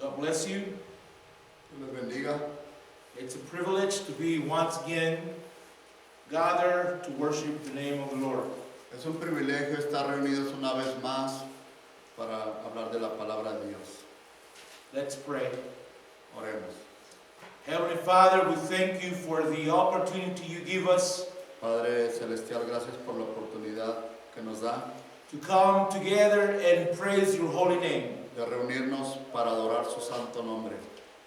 God bless you. Dios les bendiga. It's a privilege to be once again gathered to worship the name of the Lord. Es un privilegio estar reunidos una vez más para hablar de la palabra de Dios. Let's pray. Oremos. Heavenly Father, we thank you for the opportunity you give us Padre Celestial, gracias por la oportunidad que nos da to come together and praise your holy name. de reunirnos para adorar su santo nombre.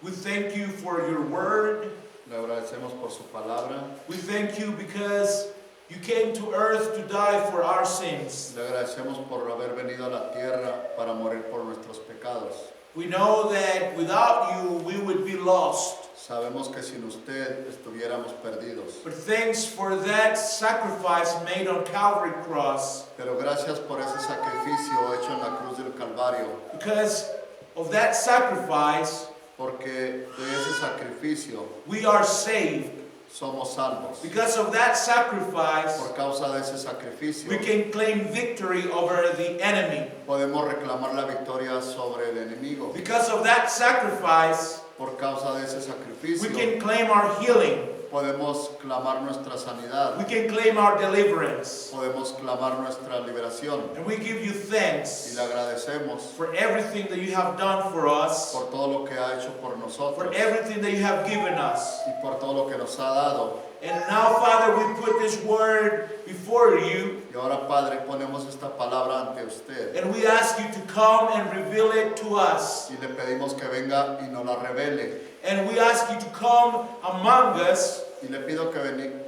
We thank you for your word. Le agradecemos por su palabra. We thank you because you came to earth to die for our sins. Le agradecemos por haber venido a la tierra para morir por nuestros pecados. We know that without you we would be lost. Sabemos que sin usted estuviéramos perdidos. But thanks for that sacrifice made on Calvary cross. Pero gracias por ese sacrificio hecho en la cruz del Calvario. Because of that sacrifice, Porque de ese sacrificio we are saved. somos salvos. Because of that sacrifice, Por causa de ese sacrificio we can claim victory over the enemy. podemos reclamar la victoria sobre el enemigo. Because of that sacrifice, Por causa de ese we sacrificio can claim our healing. podemos clamar nuestra sanidad. We can claim our deliverance. Podemos clamar nuestra liberación. And we give you Y thanks le agradecemos for everything that you have done for us, por todo lo que ha hecho por for nosotros everything that you have given us. y por todo lo que nos ha dado. And now, Father, we put this word before you, Y ahora, Padre, ponemos esta palabra ante usted and we ask you to come and reveal it to us. y le pedimos que venga y nos la revele. And we ask you to come among us, Y le pido que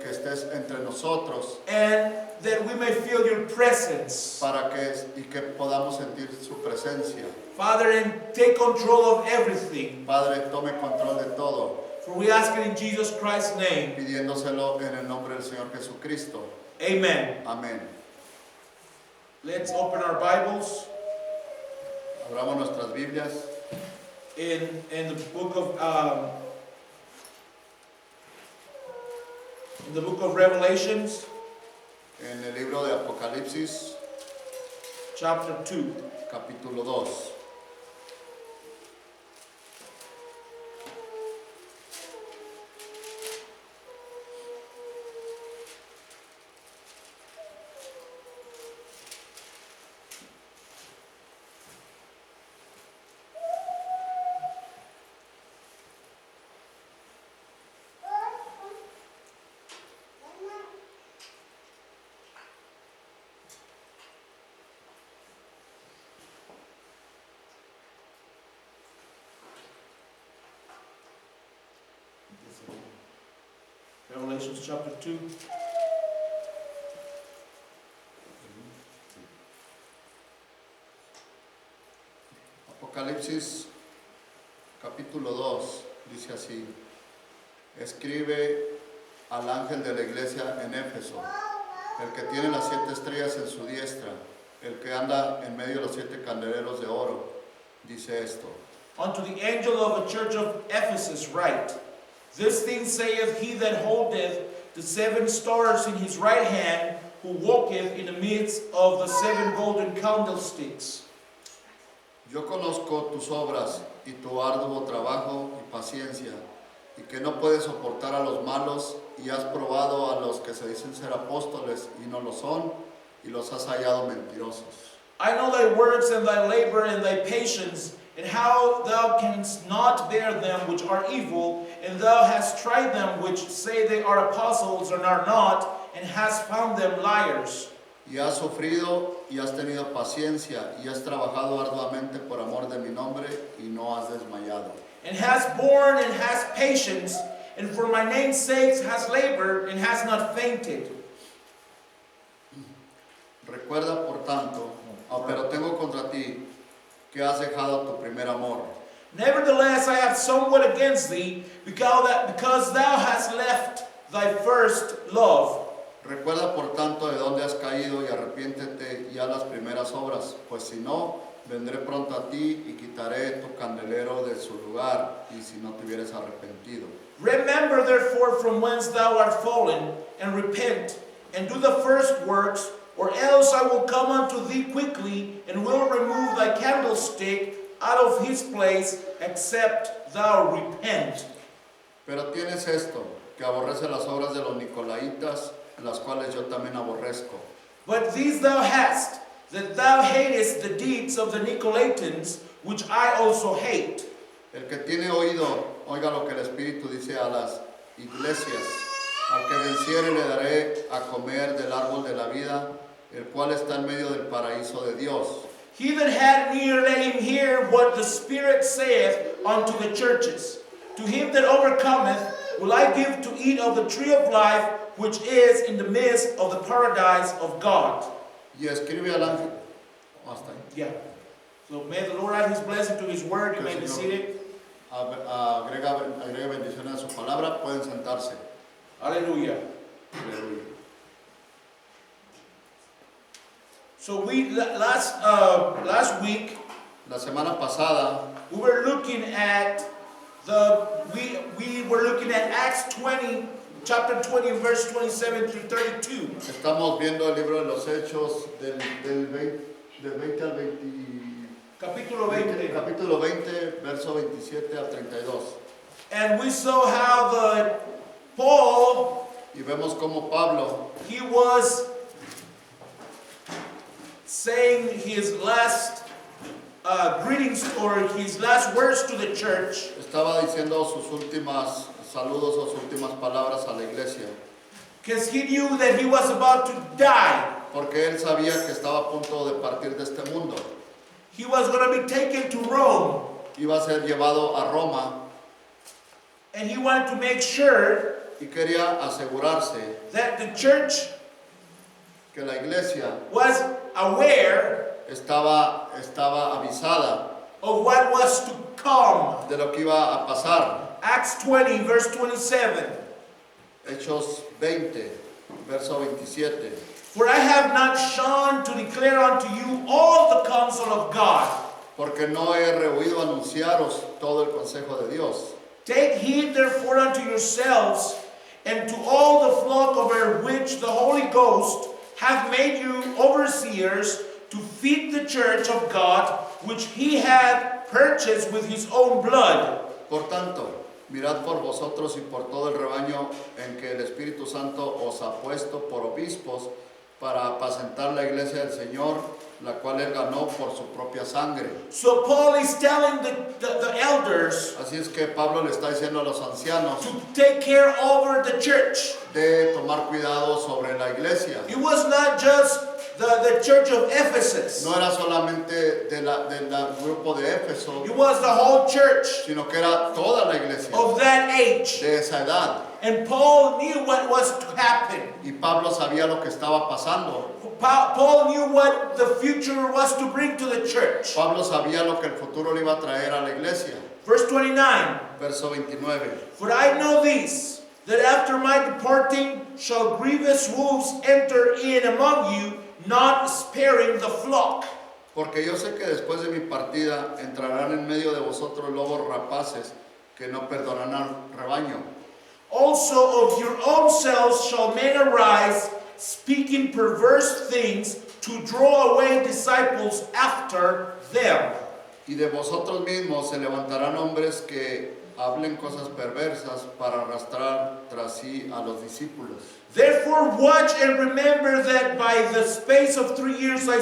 estés entre nosotros and that we may feel your presence. para que podamos sentir su presencia. Father, and take control of everything. Padre, tome control de todo, For we ask it in Jesus Christ's name. pidiéndoselo en el nombre del Señor Jesucristo. Amen. Amén. Let's open our Bibles Abramos nuestras Biblias in the book of Revelations, en el libro de Apocalipsis, chapter 2. capítulo 2. Revelations chapter 2. Apocalipsis capítulo 2 dice así: escribe al ángel de la iglesia en Éfeso, el que tiene las 7 estrellas en su diestra, el que anda en medio de los 7 candeleros de oro, dice esto: Unto the angel of the church of Ephesus write, This thing saith he that holdeth the 7 stars in his right hand, who walketh in the midst of the 7 golden candlesticks. yo conozco tus obras y tu arduo trabajo y paciencia, y que no puedes soportar a los malos, y has probado a los que se dicen ser apóstoles y no lo son, y los has hallado mentirosos. I know thy works and thy labor and thy patience, and how thou canst not bear them which are evil, and thou hast tried them which say they are apostles and are not, and hast found them liars. Y has sufrido y has tenido paciencia y has trabajado arduamente por amor de mi nombre y no has desmayado. And hast borne and hast patience, and for my name's sake hast labored and hast not fainted. Recuerda por tanto, pero tengo contra ti que has dejado tu primer amor. Nevertheless, I have somewhat against thee, because thou hast left thy first love. Recuerda por tanto de dónde has caído y arrepiéntete y haz las primeras obras, pues si no, vendré pronto a ti y quitaré tu candelero de su lugar, y si no te hubieras arrepentido. Remember therefore from whence thou art fallen, and repent, and do the first works, or else I will come unto thee quickly, and will remove thy candlestick out of his place, except thou repent. Pero tienes esto, que aborrece las obras de los Nicolaitas, las cuales yo también aborrezco. But these thou hast, that thou hatest the deeds of the Nicolaitans, which I also hate. El que tiene oído, oiga lo que el Espíritu dice a las iglesias. Al que venciere le daré a comer del árbol de la vida, el cual está en medio del paraíso de Dios. He that had an ear, let him hear what the Spirit saith unto the churches. To him that overcometh will I give to eat of the tree of life, which is in the midst of the paradise of God. Y escribe al ángel. Hasta ahí. Yeah. So may the Lord add his blessing to his word. You may be seated. Agrega bendiciones a su palabra. Pueden sentarse. Hallelujah. Aleluya. So last week La semana pasada we were looking at we were looking at Acts 20, chapter 20, verse 27 through 32. estamos viendo el libro de los Hechos del 20 al 20. Capítulo 20. Capítulo 20, verso 27 al 32. And we saw how Paul, Y vemos como Pablo he was saying his last greetings or his last words to the church. estaba diciendo sus últimas saludos o sus últimas palabras a la iglesia. Because he knew that he was about to die. Porque él sabía que estaba a punto de partir de este mundo. He was going to be taken to Rome. Iba a ser llevado a Roma And he wanted to make sure y quería asegurarse that the church que la iglesia was aware estaba avisada of what was to come. de lo que iba a pasar. Acts 20, verse 27. Hechos 20, verso 27. For I have not shone to declare unto you all the counsel of God. Porque no he rehuido anunciaros todo el consejo de Dios. Take heed therefore unto yourselves and to all the flock over which the Holy Ghost hath made you overseers to feed the church of God, which he hath purchased with his own blood. Por tanto, mirad por vosotros y por todo el rebaño en que el Espíritu Santo os ha puesto por obispos para apacentar la iglesia del Señor, la cual él ganó por su propia sangre. So Paul is telling the elders Así es que Pablo le está diciendo a los ancianos to take care over the church. de tomar cuidado sobre la iglesia. It was not just the church of Ephesus. No era solamente del grupo de Éfeso, It was the whole church sino que era toda la iglesia of that age. de esa edad. And Paul knew what was to happen. Y Pablo sabía lo que estaba pasando. Paul knew what the future was to bring to the church. Pablo sabía lo que el futuro le iba a traer a la iglesia. Verse 29. Verso 29. For I know this, that after my departing shall grievous wolves enter in among you, not sparing the flock. Porque yo sé que después de mi partida entrarán en medio de vosotros lobos rapaces que no perdonarán al rebaño. Also of your own selves shall men arise, speaking perverse things, to draw away disciples after them. Y de vosotros mismos se levantarán hombres que hablen cosas perversas para arrastrar tras sí a los discípulos. Therefore watch and remember that by the space of 3 years I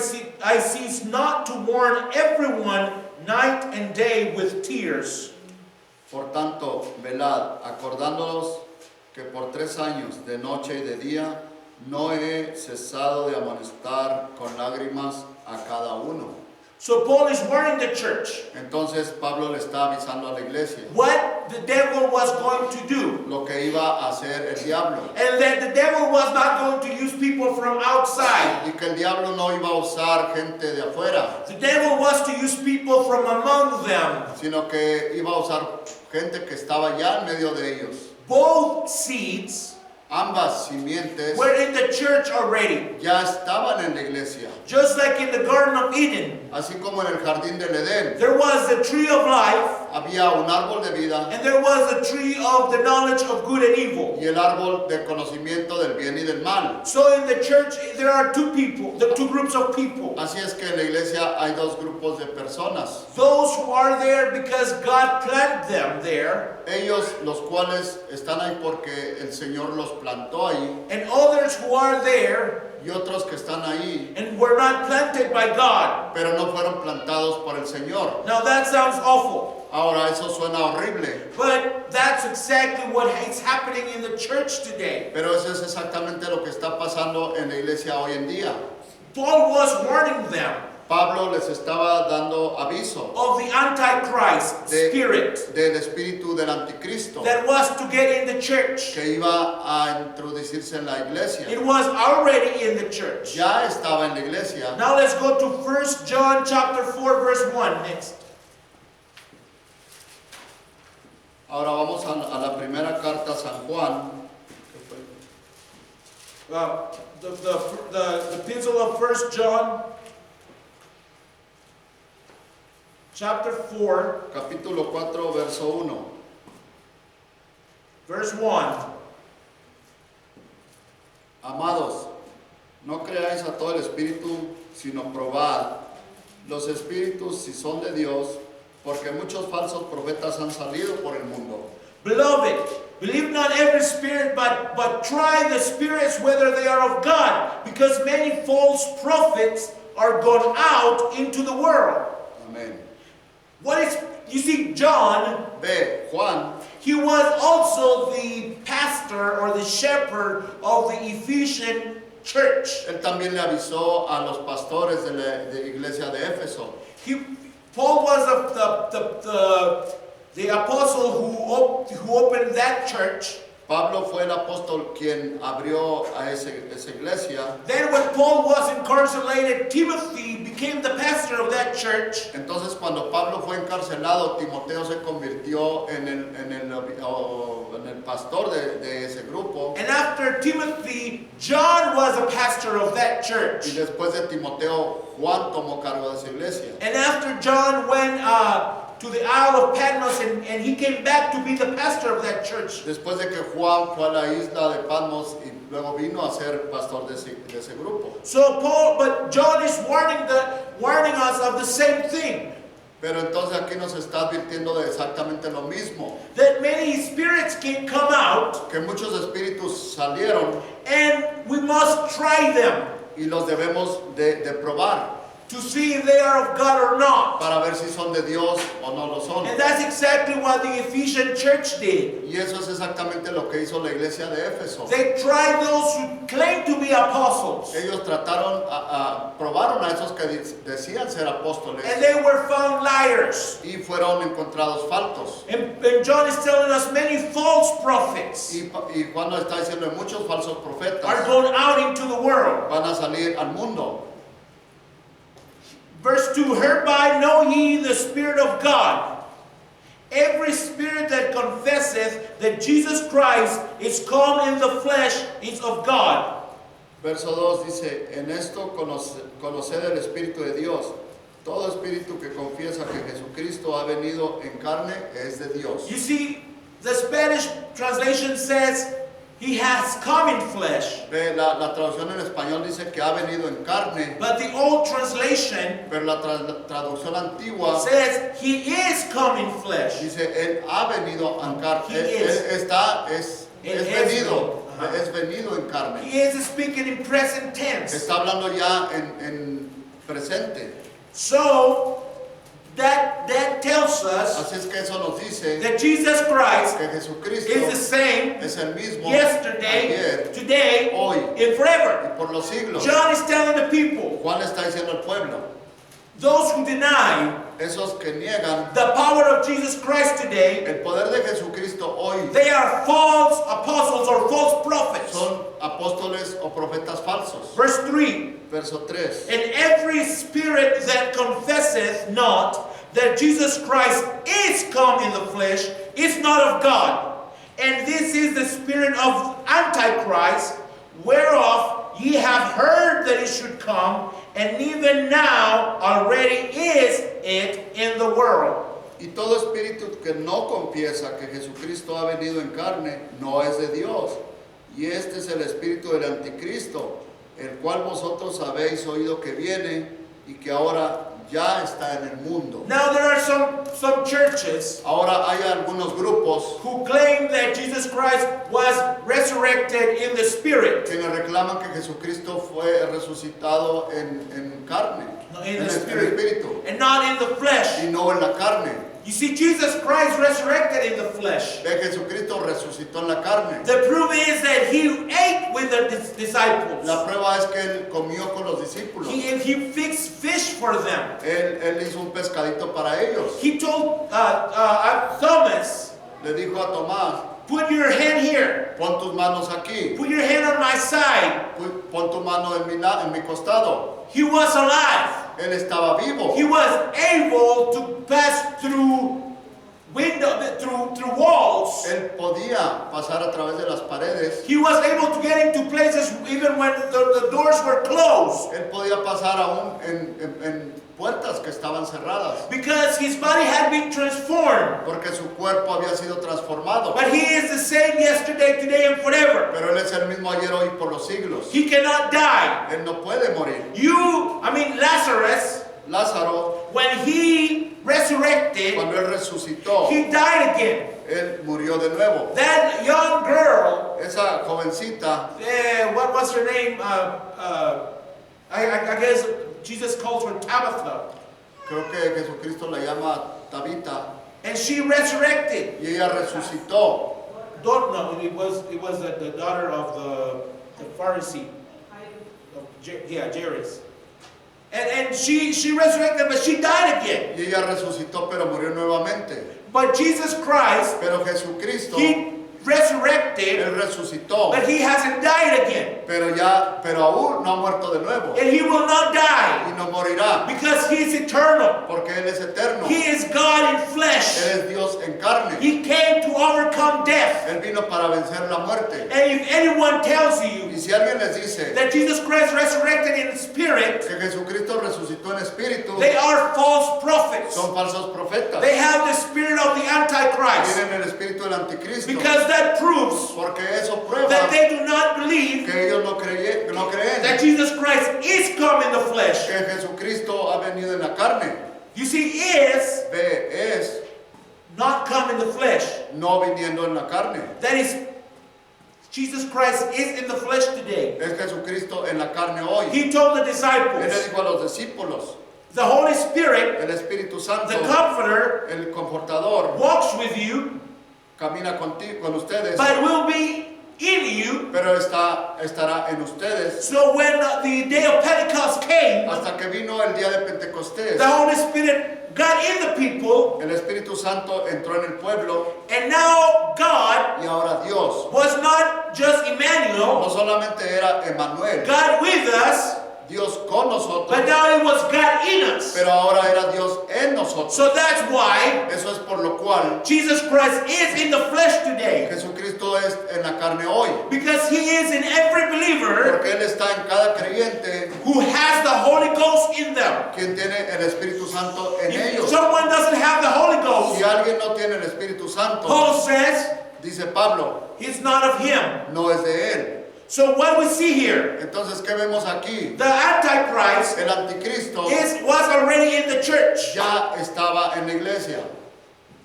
cease not to warn everyone night and day with tears. Por tanto, velad, acordándolos que por 3 años, de noche y de día, no he cesado de amonestar con lágrimas a cada uno. So Paul is warning the church Entonces Pablo le está avisando a la iglesia what the devil was going to do. lo que iba a hacer el diablo. And that the devil was not going to use people from outside. Y que el diablo no iba a usar gente de afuera, The devil was to use people from among them. sino que iba a usar gente que estaba ya en medio de ellos. Both seeds Ambas simientes were in the church already. ya estaban en la iglesia. Just like in the Garden of Eden, Así como en el jardín del Edén there was the tree of life, había había un árbol de vida and there was a tree of the knowledge of good and evil. y el árbol de conocimiento del bien y del mal. So in the church, there are two groups of people. Así es que en la iglesia hay dos grupos de personas. Those who are there because God planted them there, Ellos los cuales están ahí porque el Señor los plantó ahí and others who are there y otros que están ahí and were not planted by God. pero no fueron plantados por el Señor. Now that sounds awful, Ahora eso suena horrible, but that's exactly what is happening in the church today. pero eso es exactamente lo que está pasando en la iglesia hoy en día. Paul was warning them Pablo les estaba dando aviso of the Antichrist spirit del espíritu del anticristo that was to get in the church. que iba a introducirse en la iglesia. It was already in the church. Ya estaba en la iglesia. Now let's go to 1 John chapter 4 verse 1 next. Ahora vamos a la primera carta a San Juan. The epistle of 1 John chapter 4 Capítulo 4, verso 1. verse 1. Amados, no creáis a todo el espíritu, sino probad los espíritus si son de Dios, porque muchos falsos profetas han salido por el mundo. Beloved, believe not every spirit, but try the spirits whether they are of God, because many false prophets are gone out into the world. Amén. You see, John, Ve, Juan, he was also the pastor or the shepherd of the Ephesian church. él también le avisó a los pastores de la iglesia de Éfeso. Paul was the apostle who opened that church. Pablo fue el apóstol quien abrió a esa iglesia. Then when Paul was incarcerated, Timothy became the pastor of that church. Entonces cuando Pablo fue encarcelado, Timoteo se convirtió en el pastor de ese grupo. And after Timothy, John was a pastor of that church. Y después de Timoteo, Juan tomó cargo de esa iglesia. And after John went to the Isle of Patmos and he came back to be the pastor of that church. Después de que Juan fue a la isla de Patmos y luego vino a ser pastor de ese grupo. But John is warning us of the same thing. Pero entonces aquí nos está advirtiendo de exactamente lo mismo. That many spirits can come out Que muchos espíritus salieron and we must try them y los debemos de probar to see if they are of God or not. para ver si son de Dios o no lo son. And that's exactly what the Ephesian church did. Y eso es exactamente lo que hizo la iglesia de Éfeso. They tried those who claimed to be apostles. Ellos probaron a esos que decían ser apóstoles And they were found liars. y fueron encontrados faltos. And John is telling us many false prophets Y Juan nos está diciendo que muchos falsos are profetas going out into the world. van a salir al mundo. Verse 2, hereby know ye the Spirit of God. Every spirit that confesseth that Jesus Christ is come in the flesh is of God. Verso 2 dice, en esto conoced el Espíritu de Dios. Todo espíritu que confiesa que Jesucristo ha venido en carne es de Dios. You see, the Spanish translation says, He has come in flesh. La traducción en español dice que ha venido en carne, But the old translation pero la traducción antigua says, He is come in flesh. dice, Él ha venido en carne. He is. Es venido en carne. He is speaking in present tense. Está hablando ya en presente. So, that tells us Así es que eso nos dice that Jesus Christ que Jesucristo is the same es el mismo yesterday, ayer, today, hoy and forever. y por los siglos. John is telling the people, Juan le está diciendo al pueblo, those who deny esos que niegan the power of Jesus Christ today, el poder de Jesucristo hoy they are false apostles or false prophets. son apóstoles o profetas falsos. Verse 3, Verso 3. and every spirit that confesseth not that Jesus Christ is come in the flesh is not of God. And this is the spirit of Antichrist, whereof ye have heard that it should come, and even now already is it in the world. Y todo espíritu que no confiesa que Jesucristo ha venido en carne no es de Dios. Y este es el espíritu del anticristo, el cual vosotros habéis oído que viene y que ahora ya está en el mundo. Now there are some churches Ahora hay algunos grupos who claim that Jesus Christ was resurrected in the spirit. que le reclaman que Jesucristo fue resucitado en carne, No, en in el the spirit, espíritu, and not in the flesh. y no en la carne. You see, Jesus Christ resurrected in the flesh. Ve, Jesucristo resucitó en la carne. The proof is that he ate with the disciples. La prueba es que él comió con los discípulos. He fixed fish for them. Él hizo un pescadito para ellos. He told Thomas, Le dijo a Tomás, put your hand here. pon tus manos aquí, Put your hand on my side. pon tu mano en mi costado. He was alive. Él estaba vivo. He was able to pass through through walls. Él podía pasar a través de las paredes. He was able to get into places even when the doors were closed. Él podía pasar aún en puertas que estaban cerradas. Because his body had been transformed. Porque su cuerpo había sido transformado. But he is the same yesterday, today, and forever. Pero Él es el mismo ayer, hoy, por los siglos. He cannot die. Él no puede morir. Lazarus, Lázaro, when he resurrected, cuando Él resucitó, he died again. Él murió de nuevo. That young girl, Esa jovencita, what was her name? I guess Jesus calls her Tabitha. creo que Jesucristo la llama Tabita, And she resurrected. y ella resucitó. Don't know. It was the daughter of the Pharisee. Jairus. And she resurrected, but she died again. Y ella resucitó, pero murió nuevamente. But Jesus Christ, Pero Jesucristo, he resurrected, Él resucitó, but he hasn't died again. pero aún no ha muerto de nuevo. And he will not die Y no morirá, because he is eternal. porque Él es eterno. He is God in flesh. Él es Dios en carne. He came to overcome death. Él vino para vencer la muerte. And if anyone tells you Y si alguien les dice that Jesus Christ resurrected in spirit, que Jesucristo resucitó en espíritu, they are false prophets. son falsos profetas. They have the spirit of the Antichrist. Tienen el espíritu del anticristo. Because that proves Porque eso prueba that they do not believe que ellos no creen that Jesus Christ is come in the flesh. que Jesucristo ha venido en la carne. You see, is Es not come in the flesh. no viniendo en la carne. That is, Jesus Christ is in the flesh today. Es Jesucristo en la carne hoy. He told the Él le disciples, dijo a los discípulos, the Holy Spirit, el Espíritu Santo, the Comforter, el Confortador, walks with you, camina contigo, con ustedes, but will be in you. pero estará en ustedes So when the day of Pentecost came, hasta que vino el día de Pentecostés. the Holy Spirit got in the people, El Espíritu Santo entró en el pueblo and now God y ahora Dios was not just no Emmanuel, solamente era Emmanuel, God with us, Dios con nosotros, but now it was God in us. pero ahora era Dios en nosotros. So that's why Eso es por lo cual Jesus Christ is in the flesh today. Jesucristo es en la carne hoy, Because he is in every believer porque Él está en cada creyente who has the Holy Ghost in them. quien tiene el Espíritu Santo en If ellos. someone doesn't have the Holy Ghost, Si alguien no tiene el Espíritu Santo, Paul says dice Pablo, it's not of him. no es de Él. So what we see here, Entonces, ¿qué vemos aquí? the Antichrist El anticristo was already in the church. ya estaba en la iglesia.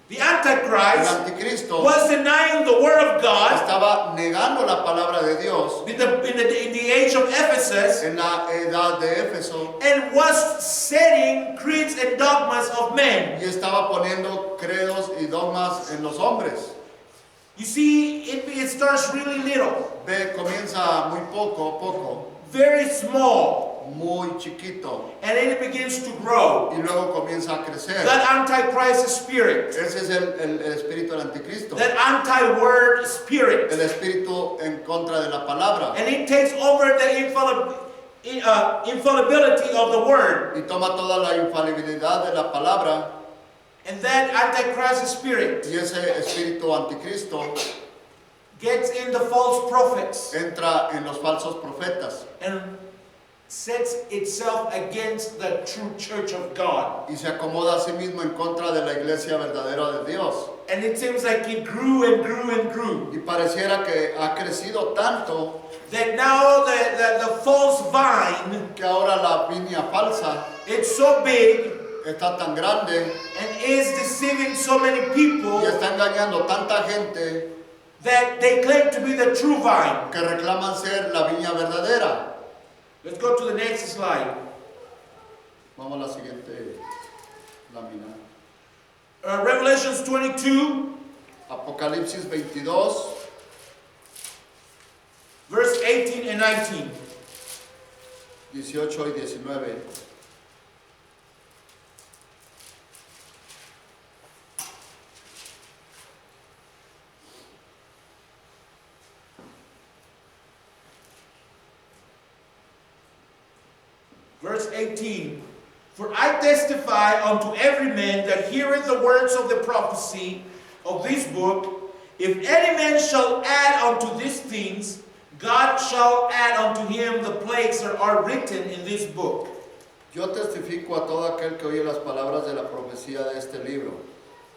The El Antichrist anticristo was denying the word of God estaba negando la palabra de Dios in the age of Ephesus en la edad de Éfeso and was setting creeds and dogmas of men. y estaba poniendo credos y dogmas en los hombres. You see, it starts really little, Ve, comienza muy poco, very small, muy chiquito, and then it begins to grow. y luego comienza a crecer. That Antichrist spirit, Ese es el espíritu del anticristo, that anti-word spirit, el espíritu en contra de la palabra, and it takes over the infallibility of the word. y toma toda la infalibilidad de la palabra, And that Antichrist spirit y ese espíritu anticristo gets in the false prophets entra en los falsos profetas and sets itself against the true church of God. y se acomoda a sí mismo en contra de la iglesia verdadera de Dios. And it seems like it grew and grew and grew. Y pareciera que ha crecido tanto That now the false vine, que ahora la viña falsa it's so big está tan grande and is deceiving so many people y está engañando tanta gente that they claim to be the true vine. que reclaman ser la viña verdadera. Let's go to the next slide. Vamos a la siguiente lámina. Revelations 22, Apocalipsis 22, verse 18 and 19. 18 y 19. Verse 18. For I testify unto every man that heareth the words of the prophecy of this book, if any man shall add unto these things, God shall add unto him the plagues that are written in this book. Yo testifico a todo aquel que oye las palabras de la profecía de este libro.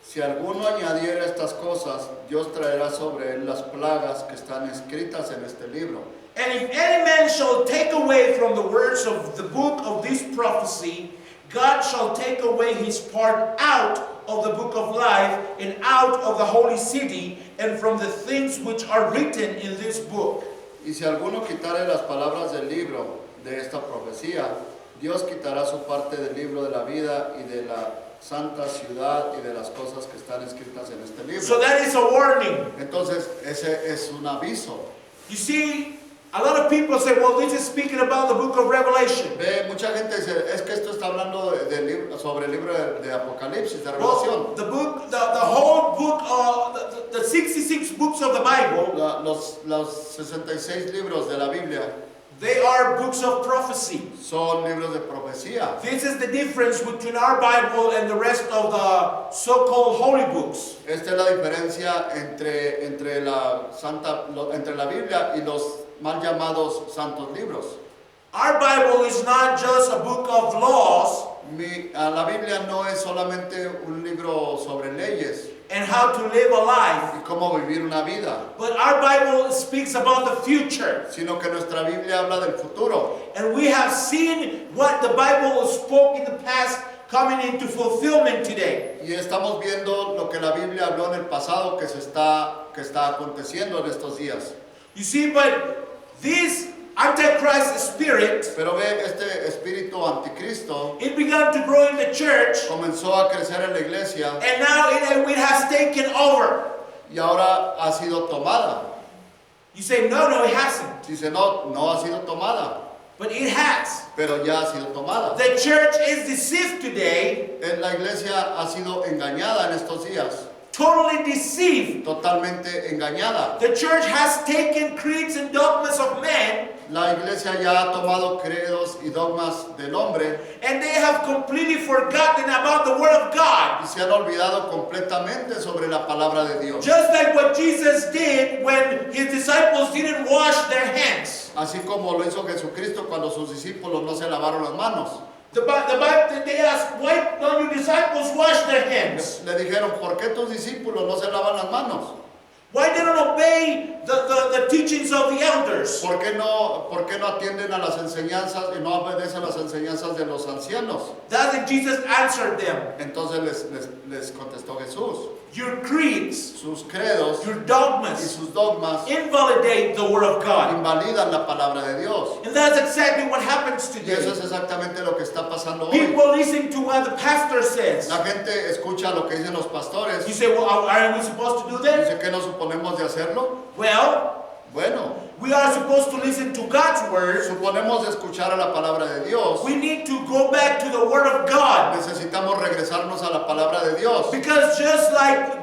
Si alguno añadiera estas cosas, Dios traerá sobre él las plagas que están escritas en este libro. And if any man shall take away from the words of the book of this prophecy, God shall take away his part out of the book of life and out of the holy city and from the things which are written in this book. Y si alguno quitare las palabras del libro de esta profecía, Dios quitará su parte del libro de la vida y de la santa ciudad y de las cosas que están escritas en este libro. So that is a warning. Entonces, ese es un aviso. You see, a lot of people say, well, this is speaking about the book of Revelation. Ve, mucha gente dice, es que esto está hablando sobre el libro de Apocalipsis, de Revelación. Well, the whole book, the 66 books of the Bible, Los 66 libros de la Biblia they are books of prophecy. son libros de profecía. This is the difference between our Bible and the rest of the so-called holy books. Esta es la diferencia entre la Biblia y los mal llamados santos libros. Our Bible is not just a book of laws La Biblia no es solamente un libro sobre leyes and how to live a life, y cómo vivir una vida, but our Bible speaks about the future. sino que nuestra Biblia habla del futuro. And we have seen what the Bible spoke in the past coming into fulfillment today. Y estamos viendo lo que la Biblia habló en el pasado que está aconteciendo en estos días. You see, but this Antichrist spirit, Pero ve, este espíritu anticristo it began to grow in the church, comenzó a crecer en la iglesia and now it has taken over. y ahora ha sido tomada. You say, no, it hasn't. Dice, no ha sido tomada, But it has. pero ya ha sido tomada. The church is deceived today, La iglesia ha sido engañada en estos días, totally deceived. totalmente engañada. The church has taken creeds and dogmas of men, La iglesia ya ha tomado credos y dogmas del hombre and they have completely forgotten about the Word of God. y se han olvidado completamente sobre la palabra de Dios. Just like what Jesus did when his disciples didn't wash their hands. Así como lo hizo Jesucristo cuando sus discípulos no se lavaron las manos. The Bible, they asked, why don't your disciples wash their hands? Le dijeron, ¿por qué tus discípulos no se lavan las manos? Why they don't obey the teachings of the elders? ¿Por qué no atienden a las enseñanzas y no obedecen las enseñanzas de los ancianos? That's what Jesus answered them. Entonces les contestó Jesús, Your creeds, sus credos your y dogmas sus dogmas invalidate the Word of God. invalidan la palabra de Dios. And that's exactly what happens Y eso today. es exactamente lo que está pasando hoy. People listen to what the pastor says. La gente escucha lo que dicen los pastores. You say, well, aren't we supposed to do that? Dice que no suponemos de hacerlo. Well, Bueno, we are supposed to listen to God's Word. suponemos de escuchar a la palabra de Dios. We need to go back to the Word of God. Necesitamos regresarnos a la palabra de Dios. Because just like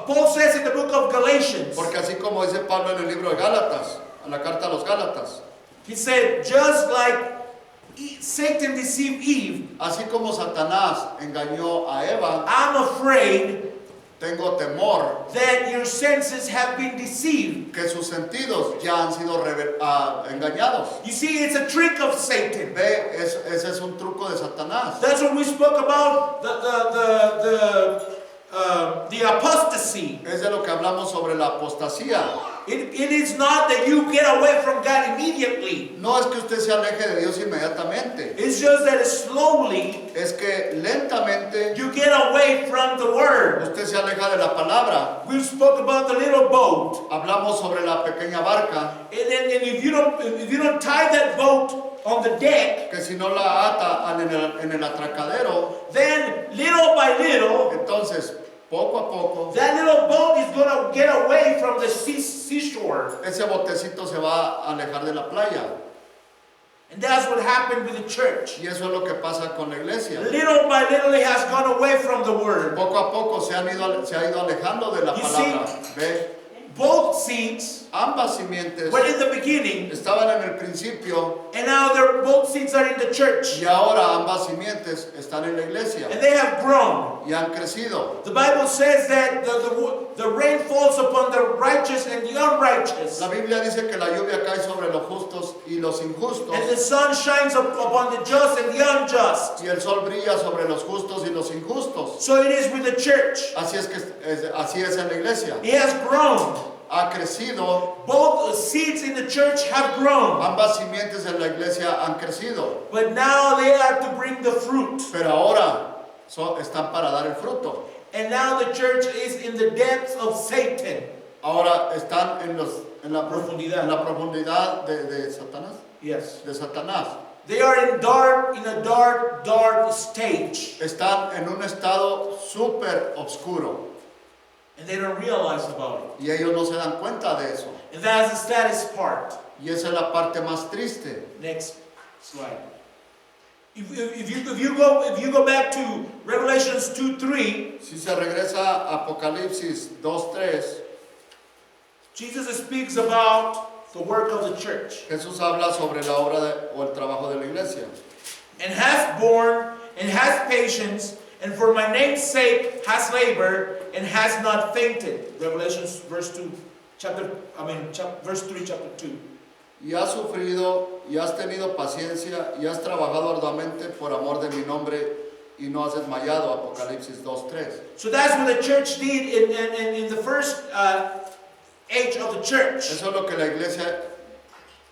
Paul says in the book of Galatians, Porque así como dice Pablo en el libro de Gálatas, en la carta a los Gálatas, he said, just like Satan deceived Eve, así como Satanás engañó a Eva, I'm afraid tengo temor that your senses have been deceived. que sus sentidos ya han sido engañados. You see, it's a trick of Satan. Ve, ese es un truco de Satanás. That's what we spoke about, the apostasy. Es de lo que hablamos sobre la apostasía. It is not that you get away from God immediately. No es que usted se aleje de Dios inmediatamente. It's just that slowly Es que lentamente you get away from the Word. usted se aleja de la palabra. We spoke about the little boat. Hablamos sobre la pequeña barca, And if you don't tie that boat on the deck, que si no la ata en el atracadero, then little by little, entonces poco a poco that little boat is going to get away from the seashore. ese botecito se va a alejar de la playa. And that's what happened with the church. Y eso es lo que pasa con la iglesia. Little by little it has gone away from the Word. Poco a poco se ha ido alejando de la You palabra. Ve, Both seats ambas simientes were in the beginning, estaban en el principio and now both seats are in the church. y ahora ambas simientes están en la iglesia And they have grown. y han crecido. The Bible says that the rain falls upon the righteous and the unrighteous. La Biblia dice que la lluvia cae sobre los justos y los injustos, And the sun shines upon the just and the unjust. y el sol brilla sobre los justos y los injustos. So it is with the church. Así es en la iglesia. It has grown. Ha crecido, Both seeds in the church have grown. ambas simientes en la iglesia han crecido, But now they are to bring the fruit. pero ahora están para dar el fruto. And now the church is in the depths of Satan. Ahora están en la Profundidad. profundidad de Satanás. Yes. De Satanás. They are in a dark stage. Están en un estado súper oscuro And they don't realize about y ellos no se dan cuenta de eso. it. And that's the saddest part. Y esa es la parte más triste. Next slide. If you go back to Revelations 2:3, Si se regresa a Apocalipsis 2:3, Jesus speaks about the work of the church. Jesús habla sobre la obra o el trabajo de la iglesia. And has borne and has patience, and for my name's sake has labored and has not fainted. Revelations verse 3, chapter 2. Y has sufrido y has tenido paciencia y has trabajado arduamente por amor de mi nombre y no has desmayado. Apocalipsis 2:3. So that's what the church did in the first age of the church. Eso es lo que la iglesia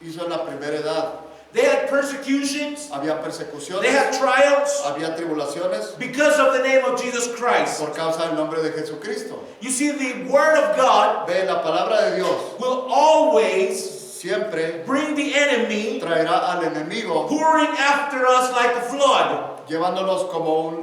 hizo en la primera edad. They had persecutions, Había they persecuciones, had trials había tribulaciones because of the name of Jesus Christ. por causa del nombre de Jesucristo. You see, the Word of God Ve, la palabra de Dios will always siempre bring the enemy traerá al enemigo pouring after us like a flood. llevándolos como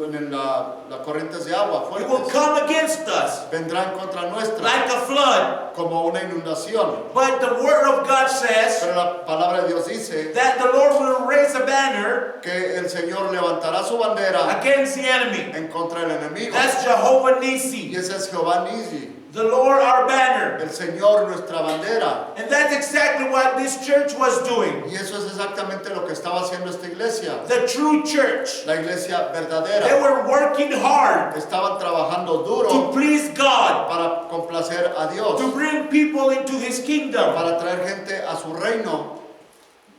en las corrientes de agua It will fuertes. come against us Vendrá en contra nuestra like a flood. como una inundación. But the Word of God says Pero la palabra de Dios dice that the Lord will raise a banner que el Señor levantará su bandera against the enemy. en contra del enemigo. That's Jehovah Y Nissi, ese es Jehová Nisi, the Lord our banner. el Señor nuestra bandera. And that's exactly what this church was doing. Y eso es exactamente lo que estaba haciendo esta iglesia. The true church. La iglesia They verdadera. were working hard Estaban trabajando to duro please God, para complacer a Dios, to bring people into His kingdom. para traer gente a su reino.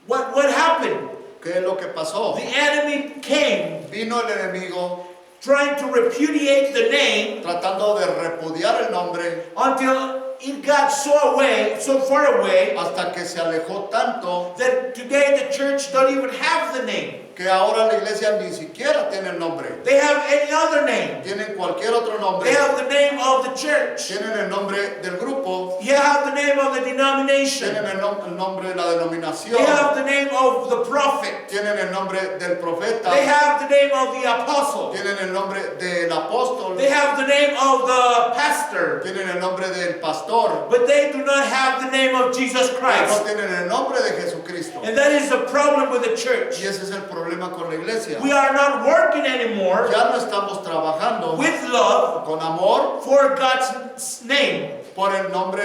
What happened? ¿Qué es lo que pasó? The enemy came Vino el enemigo trying to repudiate the name tratando de repudiar el nombre until it got so far away hasta que se alejó tanto that today the church don't even have the name. que ahora la iglesia ni siquiera tiene el nombre. They have any other name. Tienen cualquier otro nombre. They have the name of the church. Tienen el nombre del grupo. You have the name of the denomination. Tienen el nombre de la denominación. They have the name of the prophet. Tienen el nombre del profeta. They have the name of the apostle. Tienen el nombre del apóstol. They have the name of the pastor. Tienen el nombre del pastor. But they do not have the name of Jesus Pero no Christ. tienen el nombre de Jesucristo. And that is the problem with the church. Y ese es el problema con la iglesia. We are not working anymore Ya no estamos trabajando with love con amor for God's name. por el nombre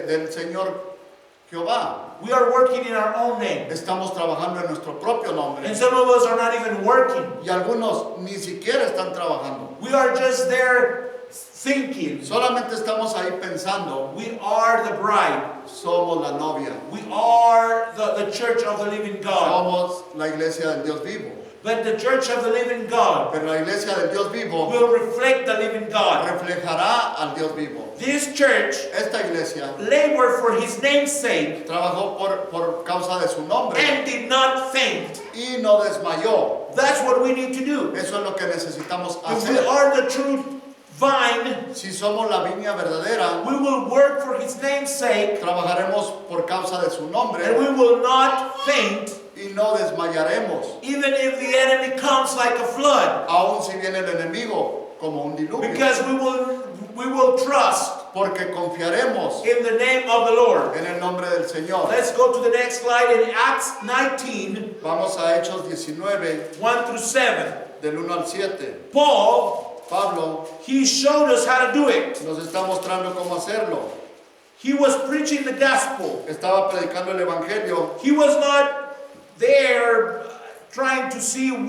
del Señor Jehová. We are working in our own name. Estamos trabajando en nuestro propio nombre. And some of us are not even working. Y algunos ni siquiera están trabajando. We are just there thinking. Solamente estamos ahí pensando, We are the bride. somos la novia. We are the church of the living God. Somos la iglesia del Dios vivo. But the church of the living God Pero la iglesia del Dios vivo will reflect the living God. reflejará al Dios vivo. This church Esta iglesia labored for his name's sake trabajó por causa de su nombre and did not faint. y no desmayó. That's what we need to do. Eso es lo que necesitamos If we hacer. are the true vine, Si somos la viña verdadera, we will work for his name's sake trabajaremos por causa de su nombre and we will not faint, y no desmayaremos, even if the enemy comes like a flood, aun si viene el enemigo como un diluvio, because we will trust porque confiaremos in the name of the Lord. en el nombre del Señor. Let's go to the next slide in Acts 19, Vamos a Hechos 19, 1 through 7. del 1 al 7. Pablo He showed us how to do it. nos está mostrando cómo hacerlo. He was preaching the gospel. Estaba predicando el Evangelio. He was not there trying to see who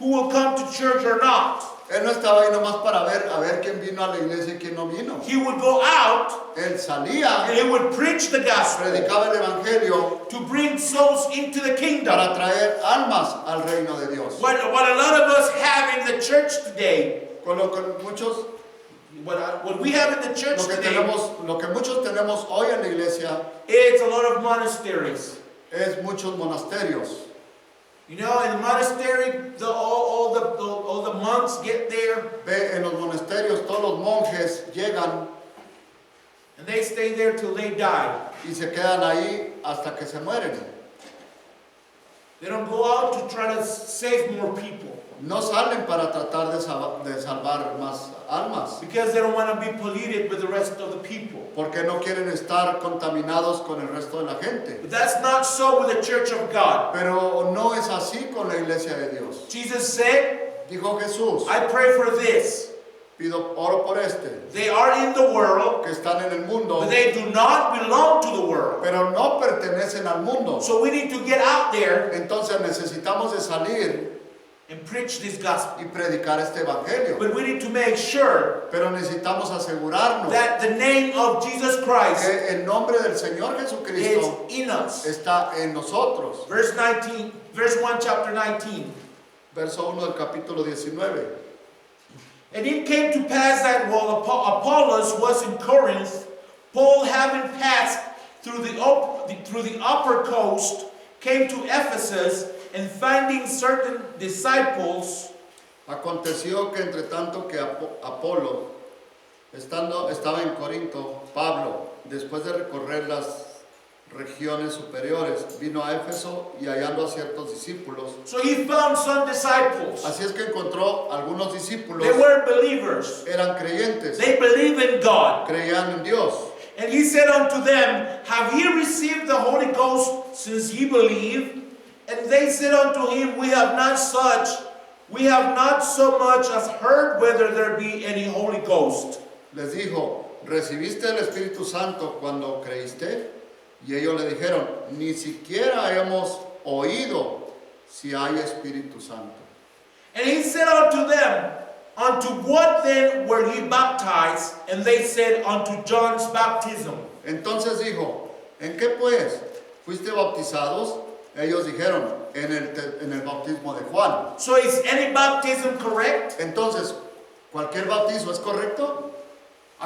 will come to church or not. Él no estaba ahí nomás para ver a ver quién vino a la iglesia y quién no vino. He would go out Él salía, and he would preach the gospel predicaba el Evangelio to bring souls into the kingdom. para traer almas al reino de Dios. What a lot of us have in the church today, Con lo que muchos, what we have in the church today, lo que muchos tenemos hoy en la iglesia it's a lot of monasteries. es muchos monasterios. You know, in the monastery, all the monks get there Ve, en los monasterios todos los monjes llegan and they stay there till they die. y se quedan ahí hasta que se mueren. They don't go out to try to save more people No salen para tratar de salvar más almas, because they don't want to be polluted with the rest of the people. porque no quieren estar contaminados con el resto de la gente. But that's not so with the church of God. Pero no es así con la iglesia de Dios. Jesus said, Dijo Jesús, I pray for this. oro por este, They are in the world, que están en el mundo, but they do not belong to the world. pero no pertenecen al mundo. So we need to get out there Entonces necesitamos de salir and preach this gospel. y predicar este evangelio. But we need to make sure Pero necesitamos asegurarnos that the name of Jesus Christ que el nombre del Señor is Jesucristo in us. está en nosotros. Verse 1, chapter 19. Verso 1 del capítulo 19. And it came to pass that while Apollos was in Corinth, Paul, having passed through the upper coast, came to Ephesus, and finding certain disciples, Aconteció que entre tanto que Apolo estaba en Corinto, Pablo, después de recorrer las regiones superiores, vino a Éfeso y hallando a ciertos discípulos. so he found some disciples. Así es que encontró algunos discípulos, They were believers. eran creyentes, They believe in God. creían en Dios. And he said unto them, Have ye received the Holy Ghost since ye believe? And they said unto him, We have not so much as heard whether there be any Holy Ghost. Les dijo, ¿recibiste el Espíritu Santo cuando creíste? Y ellos le dijeron, ni siquiera hemos oído si hay Espíritu Santo. And he said unto them, Unto what then were ye baptized? And they said, Unto John's baptism. Entonces dijo, ¿en qué pues fuiste bautizados? Ellos dijeron, en el bautismo de Juan. So is any baptism correct? Entonces, ¿cualquier bautizo es correcto?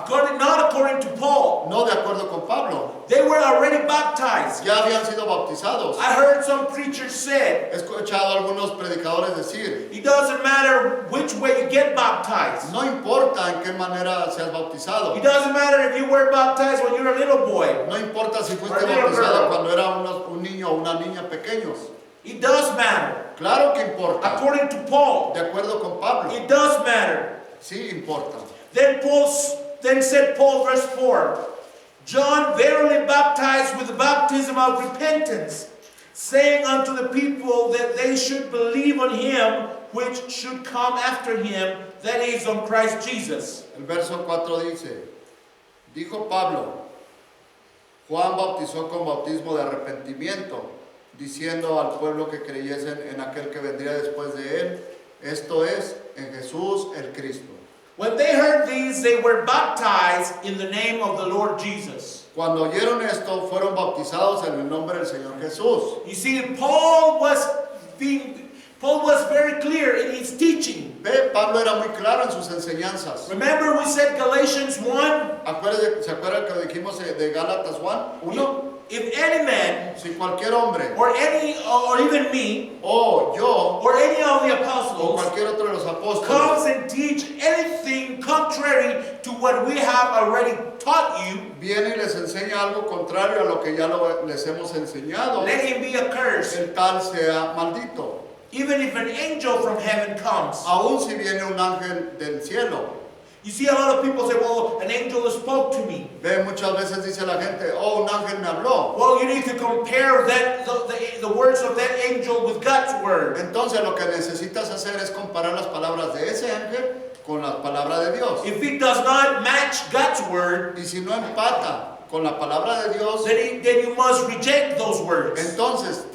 Not according to Paul. No, de acuerdo con Pablo. They were already baptized. Ya habían sido bautizados. I heard some preachers say, He escuchado a algunos predicadores decir, it doesn't matter which way you get baptized. no importa en qué manera seas bautizado. It doesn't matter if you were baptized when you were a little boy. No importa si fuiste Or a little bautizado girl. cuando era un niño o una niña pequeños. It does matter. Claro que importa. According to Paul, De acuerdo con Pablo. it does matter. Sí importa. Then said Paul, verse 4, John verily baptized with the baptism of repentance, saying unto the people that they should believe on him which should come after him, that is, on Christ Jesus. El verso 4 dice, dijo Pablo, Juan bautizó con bautismo de arrepentimiento, diciendo al pueblo que creyesen en aquel que vendría después de él, esto es, en Jesús el Cristo. When they heard these, they were baptized in the name of the Lord Jesus. Cuando oyeron esto, fueron bautizados en el nombre del Señor Jesús. You see, Paul was very clear in his teaching. Ve, Pablo era muy claro en sus enseñanzas. Remember we said Galatians 1? ¿Se acuerdan que dijimos de Gálatas 1? If any man, Si cualquier hombre, or even me, o yo, or any of the o apostles, cualquier otro de los comes apóstoles, and teach anything contrary to what we have already taught you, viene y les enseña algo contrario a lo que ya les hemos enseñado, let him be accursed. el tal sea maldito. Even if an angel from heaven comes. Aun si viene un ángel del cielo. You see, a lot of people say, well, an angel spoke to me. Ve, muchas veces dice la gente, oh, un ángel me habló. Well, you need to compare the words of that angel with God's word. Entonces lo que necesitas hacer es comparar las palabras de ese ángel con las palabras de Dios. If it does not match God's word, Y si no empata con la palabra de Dios, then you must reject those words. entonces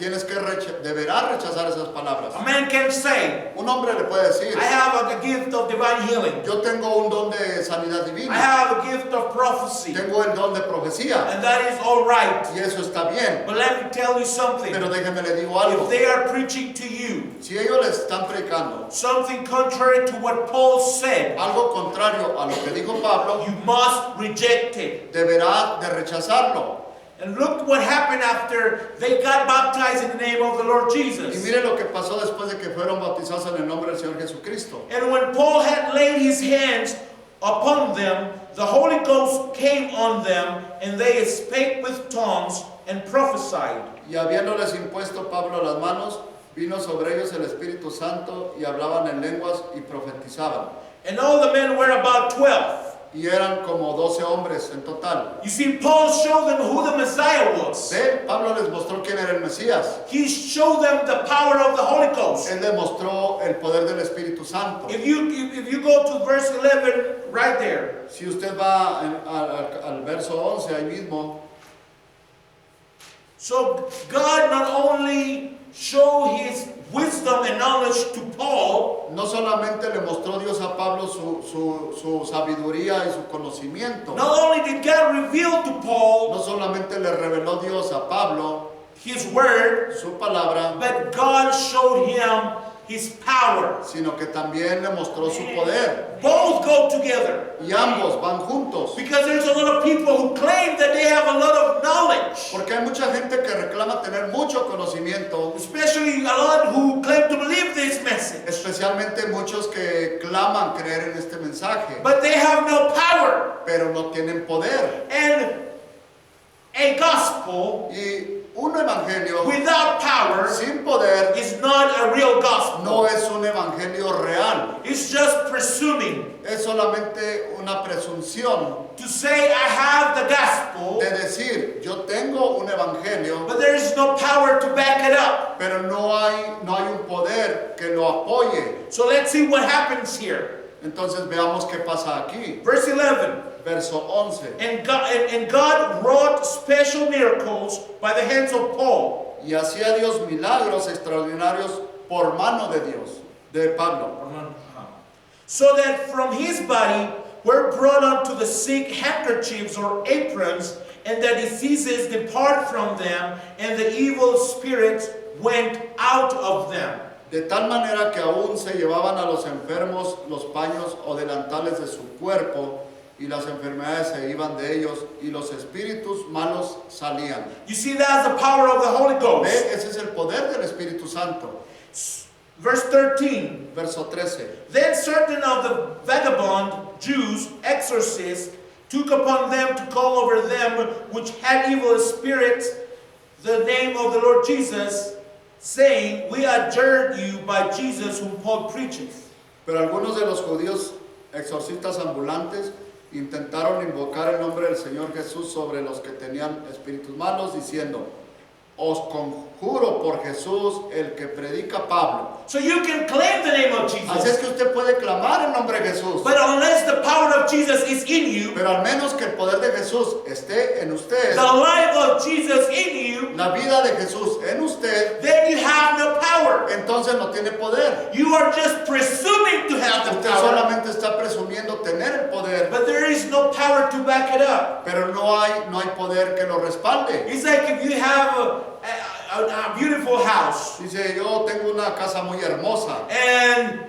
deberás rechazar esas palabras. A man can say, Un hombre le puede decir, I have a gift of divine healing. yo tengo un don de sanidad I divina, have a gift of prophecy. tengo el don de profecía, And that is all right. y eso está bien. But let me tell you something. Pero déjeme le digo algo, If they are preaching to you si ellos les están predicando something contrary to what Paul said, algo contrario a lo que dijo Pablo, you must reject it. deberá de rechazarlo. And look what happened after they got baptized in the name of the Lord Y Jesus. mire lo que pasó después de que fueron bautizados en el nombre del Señor Jesucristo. And when Paul had laid his hands upon them, the Holy Ghost came on them, and they spake with tongues and prophesied. Y habiéndoles impuesto Pablo las manos, vino sobre ellos el Espíritu Santo y hablaban en lenguas y profetizaban. And all the men were about 12. Y eran como 12 hombres en total. You see, Paul showed them who the Messiah was. Ve, Pablo les mostró quién era el Mesías. He showed them the power of the Holy Ghost. Él les mostró el poder del Espíritu Santo. If you go to verse 11, right there. Si usted va al verso 11, ahí mismo, So God not only showed his wisdom and knowledge to Paul, no solamente le mostró Dios a Pablo su sabiduría y su conocimiento, not only did God reveal to Paul no solamente le reveló Dios a Pablo his word, su palabra, but God showed him his power. sino que también le mostró su poder. Both go together. Y ambos van juntos. Because there's a lot of people who claim that they have a lot of knowledge. Porque hay mucha gente que reclama tener mucho conocimiento, Especially a lot who claim to believe this message. especialmente muchos que claman creer en este mensaje, But they have no power. pero no tienen poder. And a gospel Y un evangelio without power sin poder is not a real gospel. no es un evangelio real, It's just presuming es solamente una presunción to say I have the gospel, de decir yo tengo un evangelio, but there is no power to back it up. pero no hay un poder que lo apoye. So let's see what happens here. Entonces veamos qué pasa aquí. Verse 11. Verso 11. And God wrought special miracles by the hands of Paul. Y hacía Dios milagros extraordinarios por mano de Dios, de Pablo. So that from his body were brought unto the sick handkerchiefs or aprons, and the diseases depart from them, and the evil spirits went out of them. De tal manera que aún se llevaban a los enfermos los paños o delantales de su cuerpo, y las enfermedades se iban de ellos, y los espíritus malos salían. You see, that's the power of the Holy Ghost. ¿Ve? Ese es el poder del Espíritu Santo. Verse 13. Verso 13. Then certain of the vagabond Jews, exorcists, took upon them to call over them which had evil spirits the name of the Lord Jesus, saying, We adjure you by Jesus whom Paul preacheth. Pero algunos de los judíos exorcistas ambulantes intentaron invocar el nombre del Señor Jesús sobre los que tenían espíritus malos, diciendo, os conjuro por Jesús el que predica Pablo. So you can claim the name of Así es Jesus, que usted puede clamar el nombre de Jesús, but unless the power of Jesus is in you, Pero al menos que el poder de Jesús esté en usted, the life of Jesus in you, la vida de Jesús en usted, then you have no power. entonces no tiene poder. You are just presuming to have the Usted power, solamente está presumiendo tener el poder, but there is no power to back it up. pero no hay poder que lo respalde. It's like if you have a beautiful house Dice, yo tengo una casa muy hermosa and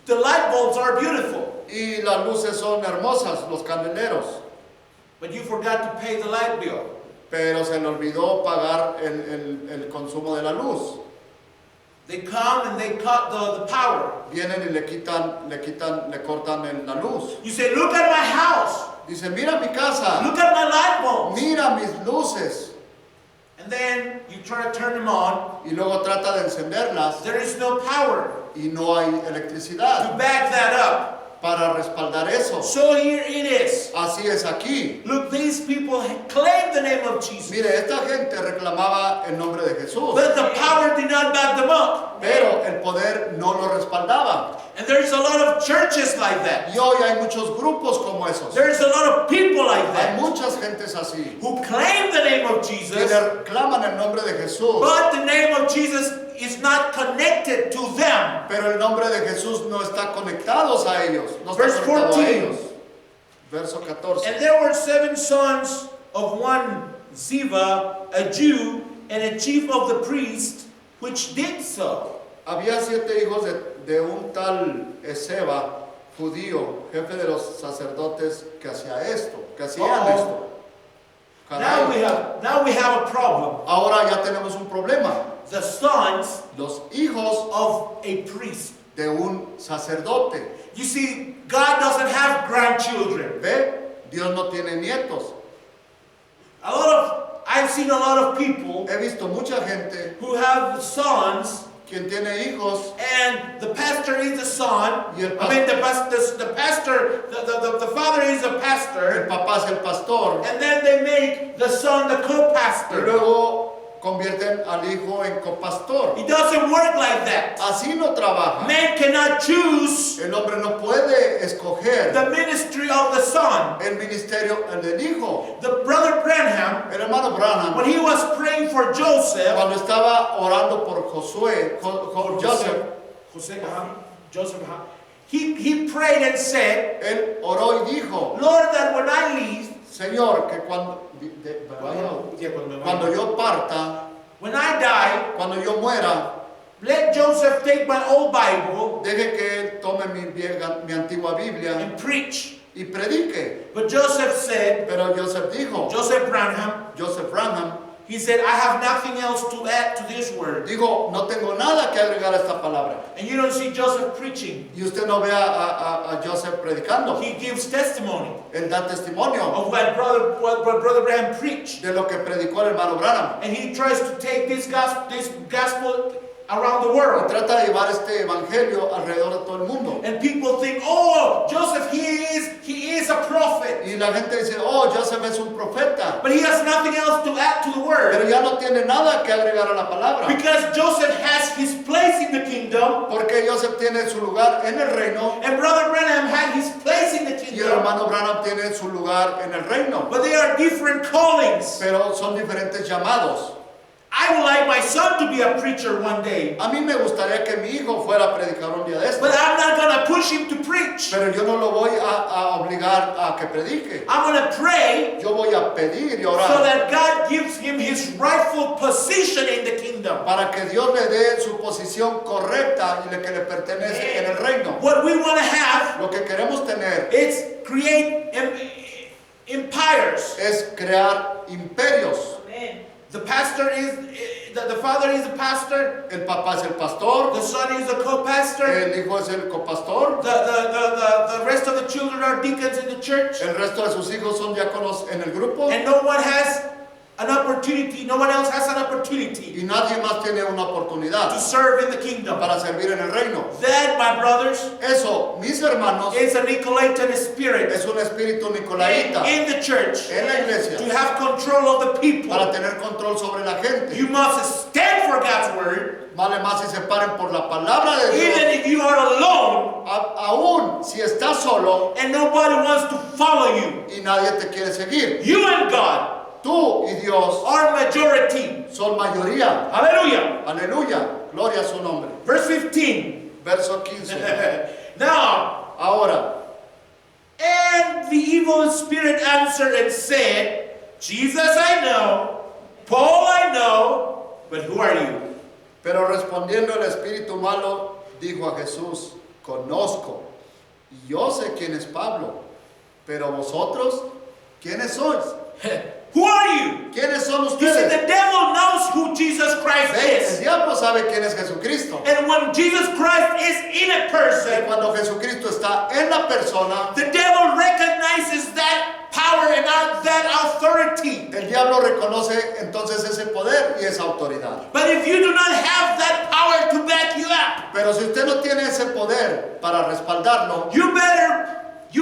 the light bulbs are beautiful, y las luces son hermosas, los candeleros, but you forgot to pay the light bill. pero se le olvidó pagar el consumo de la luz. They come and they cut the power. Vienen y le cortan la luz. You say, look at my house, Dice, mira mi casa, look at my light bulbs. mira mis luces. And then you try to turn them on. Y luego trata de encenderlas There is no power y no hay to electricidad back that up. para respaldar eso. So here it is. Así es aquí. Look, these people claim the name of Jesus, Mire, esta gente reclamaba el nombre de Jesús, but the power did not back them up. pero el poder no lo respaldaba. And there's a lot of churches like that. Y hoy hay muchos grupos como esos. There's a lot of people like Hay that muchas gentes así who claim the name of que Jesus, le reclaman el nombre de Jesús, but the name of Jesus is not connected to them. pero el nombre de Jesús no está conectados a ellos. No está Verse conectado a 14. ellos. Verso 14. And there were 7 sons of one Ziva, a Jew, and a chief of the priests, which did so. Había 7 hijos de un tal Ezeba, judío, jefe de los sacerdotes, que hacían esto. Uh-oh. Caray. Now we have a problem. Ahora ya tenemos un problema. The sons Los hijos of a priest. de un sacerdote. You see, God doesn't have grandchildren. ¿Ve? Dios no tiene nietos. I've seen a lot of people He visto mucha gente who have sons, quien tiene hijos and the pastor is the son. Y el I mean, the pastor, the father is a el pastor, papá es el pastor, and then they make the son the y co-pastor. luego convierten al hijo en copastor. It doesn't work like that. Así no trabaja. Man cannot choose El hombre no puede escoger the ministry of the son. el ministerio del hijo. The brother Branham, El hermano Branham, when he was praying for Joseph, cuando estaba orando por Joseph, Joseph, he prayed and said, él oró y dijo, Lord, that when I leave, Señor, que cuando yo parta, when I die, cuando yo muera, let Joseph take my old Bible deje que él tome mi antigua Biblia and preach. y predique. But Joseph said, Pero Joseph dijo, Joseph Branham, he said, I have nothing else to add to this word. dijo, no tengo nada que agregar a esta palabra. And you don't see Joseph preaching. Y usted no ve a Joseph predicando. He gives testimony Él da testimonio of what Brother Branham preached. de lo que predicó el hermano Branham. And he tries to take this gospel around the Y world. trata de llevar este evangelio alrededor de todo el mundo. And people think, oh, Joseph, he is a prophet. Y la gente dice, oh, Joseph es un profeta. But he has nothing else to add to the Pero word. ya no tiene nada que agregar a la palabra. Because Joseph has his place in the kingdom, Porque Joseph tiene su lugar en el reino and Brother Branham had his place in the y el kingdom. hermano Branham tiene su lugar en el reino. But they are different callings. Pero son diferentes llamados. I would like my son to be a preacher one day. A mí me gustaría que mi hijo fuera a predicar un día de But estos. I'm not going to push him to preach. Pero yo no lo voy a obligar a que predique. I'm going to pray Yo voy a pedir y so orar that God gives him his rightful position in the kingdom. para que Dios le dé su posición correcta y que le pertenece en el reino. What we want to have Lo que queremos tener is create empires. es crear imperios. The pastor is, the father is the pastor, El papá es el pastor, the son is the co-pastor, el hijo es el copastor, the rest of the children are deacons in the church, el resto de sus hijos son diáconos en el grupo and no one has an opportunity. No one else has an opportunity y nadie más tiene una to oportunidad serve in the kingdom. para servir en el reino. That, my brothers, Eso, mis hermanos, is a Nicolaitan spirit es un espíritu nicolaíta in the church en la iglesia to have control of the people. para tener control sobre la gente. You must stand for God's word, Vale más si se paren por la palabra de even Dios. if you are alone Aún si estás solo and nobody wants to follow you. y nadie te quiere seguir. You and God Tú y Dios are majority. son mayoría. Hallelujah. Aleluya. Gloria a su nombre. Verse 15. Verso 15. Now, Ahora, and the evil spirit answered and said, Jesus I know, Paul I know, but who are you? pero respondiendo el espíritu malo, dijo a Jesús, conozco, y yo sé quién es Pablo, pero vosotros, ¿quiénes sois? Who are you? ¿Quiénes son You see, ustedes? the devil knows who Jesus Christ Ve, el is. diablo sabe quién es Jesucristo. And when Jesus Christ is in a Y person, cuando Jesucristo está en la persona, the devil recognizes that power and that authority. el diablo reconoce entonces ese poder y esa autoridad. But if you do not have that power to back you up, Pero si usted no tiene ese poder para respaldarlo, you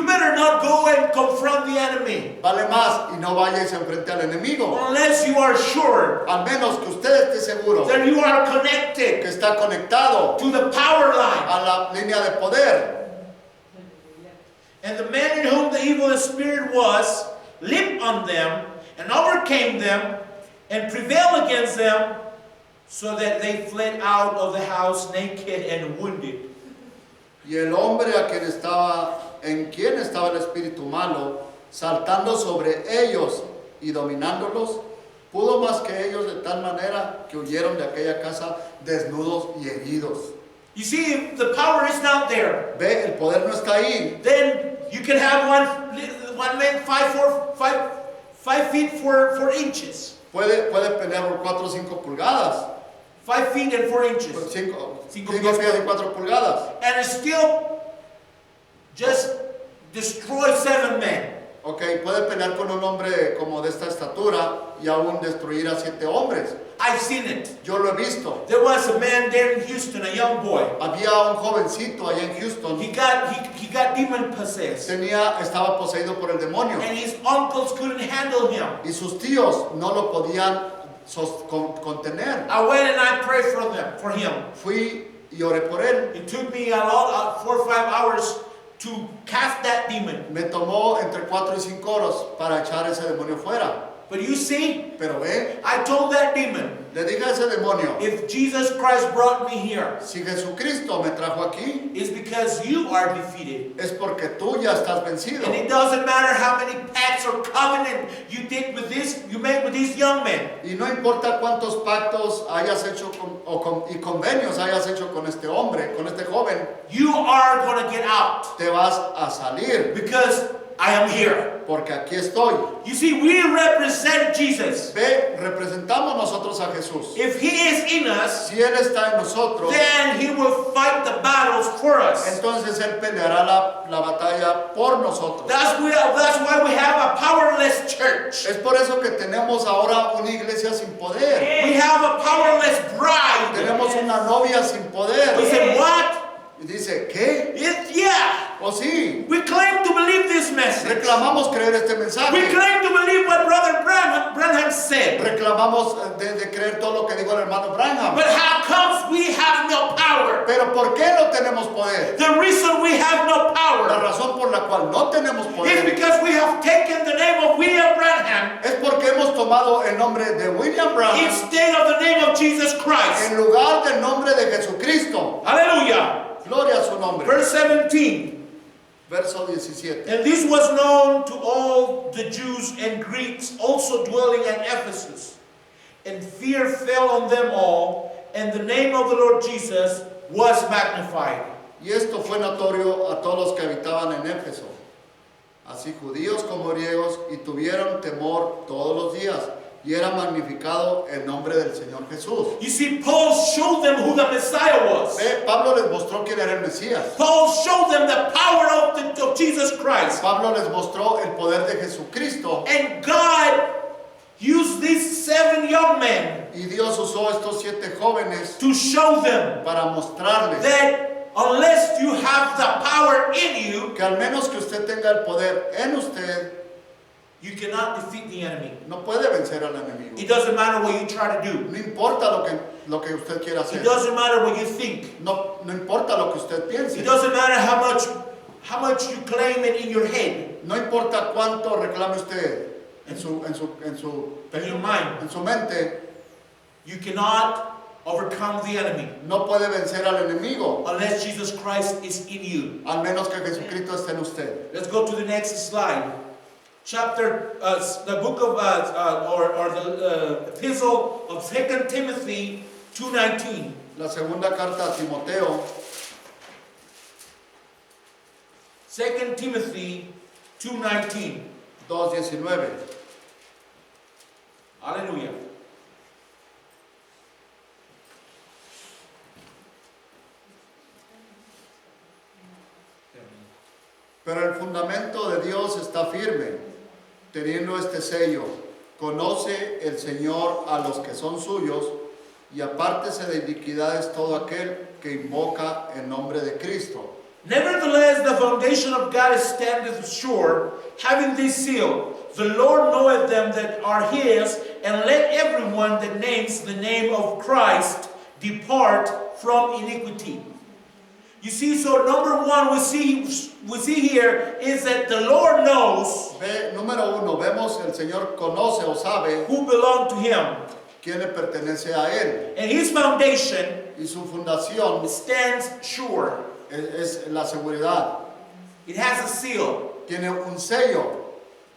better not go and confront the enemy vale más y no vaya y se enfrente al enemigo. unless you are sure Al menos que usted esté seguro that you are que connected está conectado to the power line. a la línea de poder. And the man in whom the evil spirit was leaped on them and overcame them and prevailed against them, so that they fled out of the house naked and wounded. Y el hombre en quien estaba el espíritu malo, saltando sobre ellos y dominándolos, pudo más que ellos de tal manera que huyeron de aquella casa desnudos y heridos. You see, if the power is not there, Ve, el poder no está ahí. then you can have one man 5 feet 4 inches. Puede pelear por 4 o 5 pulgadas. 5 feet and 4 inches. 5 Cinco pies pies. y 4 pulgadas. And still just destroy 7 men. Ok, puede pelear con un hombre como de esta estatura y aún destruir a 7 hombres. I've seen it. Yo lo he visto. There was a man there in Houston, a young boy. Había un jovencito allá en Houston. He got demon possessed. Estaba poseído por el demonio. And his uncles couldn't handle him. Y sus tíos no lo podían contener. I went and I prayed for him. Fui y oré por él. It took me 4 or 5 hours to cast that demon. Me tomó entre 4 y 5 horas para echar ese demonio fuera. But you see, Pero ve, I told that demon, le dije a ese demonio, if Jesus Christ brought me here, si Jesucristo me trajo aquí, it's because you are defeated. es porque tú ya estás vencido. And it doesn't matter how many pacts or covenant you made with these young men. Y no importa cuántos pactos hayas hecho y convenios hayas hecho con este hombre, con este joven, You are going to get out te vas a salir, because I am here. porque aquí estoy. You see, we represent Jesus. Ve, representamos nosotros a Jesús. If He is in us, Si Él está en nosotros, then He will fight the battles for us. entonces Él peleará la batalla por nosotros. That's why we have a powerless church. Es por eso que tenemos ahora una iglesia sin poder. We have a powerless bride. Tenemos una novia sin poder. We say, what? Y dice, ¿qué? Yeah. ¿O sí? We claim to believe this message. Reclamamos creer este We mensaje. claim to believe what Brother Branham said. Reclamamos de creer todo lo que dijo el hermano Branham. But how comes we have no power? Pero ¿por qué no tenemos poder? The reason we have no La power razón por la cual no tenemos is poder because we have taken the name of William Branham es porque hemos tomado el nombre de William Branham instead of the name of Jesus Christ. en lugar del nombre de Jesucristo. Hallelujah. Gloria a su nombre. Verse 17. Verso 17. And this was known to all the Jews and Greeks also dwelling at Ephesus. And fear fell on them all, and the name of the Lord Jesus was magnified. Y esto fue notorio a todos los que habitaban en Éfeso, así judíos como griegos, y tuvieron temor todos los días, y era magnificado el nombre del Señor Jesús. You see, Paul showed them who the Messiah was. Pablo les mostró quién era el Mesías. Paul showed them the power of Jesus Christ. Pablo les mostró el poder de Jesucristo. And God, used these 7 young men Y Dios usó estos 7 jóvenes to show them para mostrarles that unless you have the power in you, que al menos que usted tenga el poder en usted, you cannot defeat the enemy. no puede vencer al enemigo. It doesn't matter what you try to do. No importa lo que usted quiera It hacer. doesn't matter what you think. No importa lo que usted piense. It doesn't matter how much you claim it in your head, No importa cuánto reclame usted en in your mind. en su mente, You cannot overcome the enemy no puede vencer al enemigo, unless Jesus Christ is in you. al menos que Jesucristo esté en usted. Let's go to the next slide. The book of the epistle of 2 Timothy 2:19. La segunda carta a Timoteo, 2 Timothy 2:19. 2:19. Hallelujah. Pero el fundamento de Dios está firme, teniendo este sello: conoce el Señor a los que son suyos, y apártese de iniquidades todo aquel que invoca el nombre de Cristo. Nevertheless, the foundation of God standeth sure, having this seal: the Lord knoweth them that are his, and let everyone that names the name of Christ depart from iniquity. You see, so number one we see here is that the Lord knows Número 1, vemos el Señor conoce o sabe who belong to him, quién le pertenece a Él, and his foundation y su fundación stands sure. es la seguridad. It has a seal, Tiene un sello,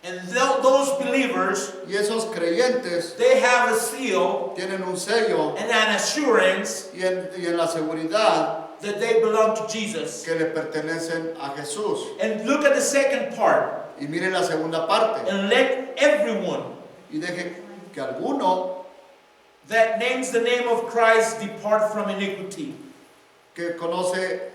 and those believers, y esos creyentes they have a seal tienen un sello and an assurance y en la seguridad that they belong to Jesus. que le pertenecen a Jesús. And look at the second part. Y miren la segunda parte, And let everyone y deje que alguno that names the name of Christ depart from iniquity. que conoce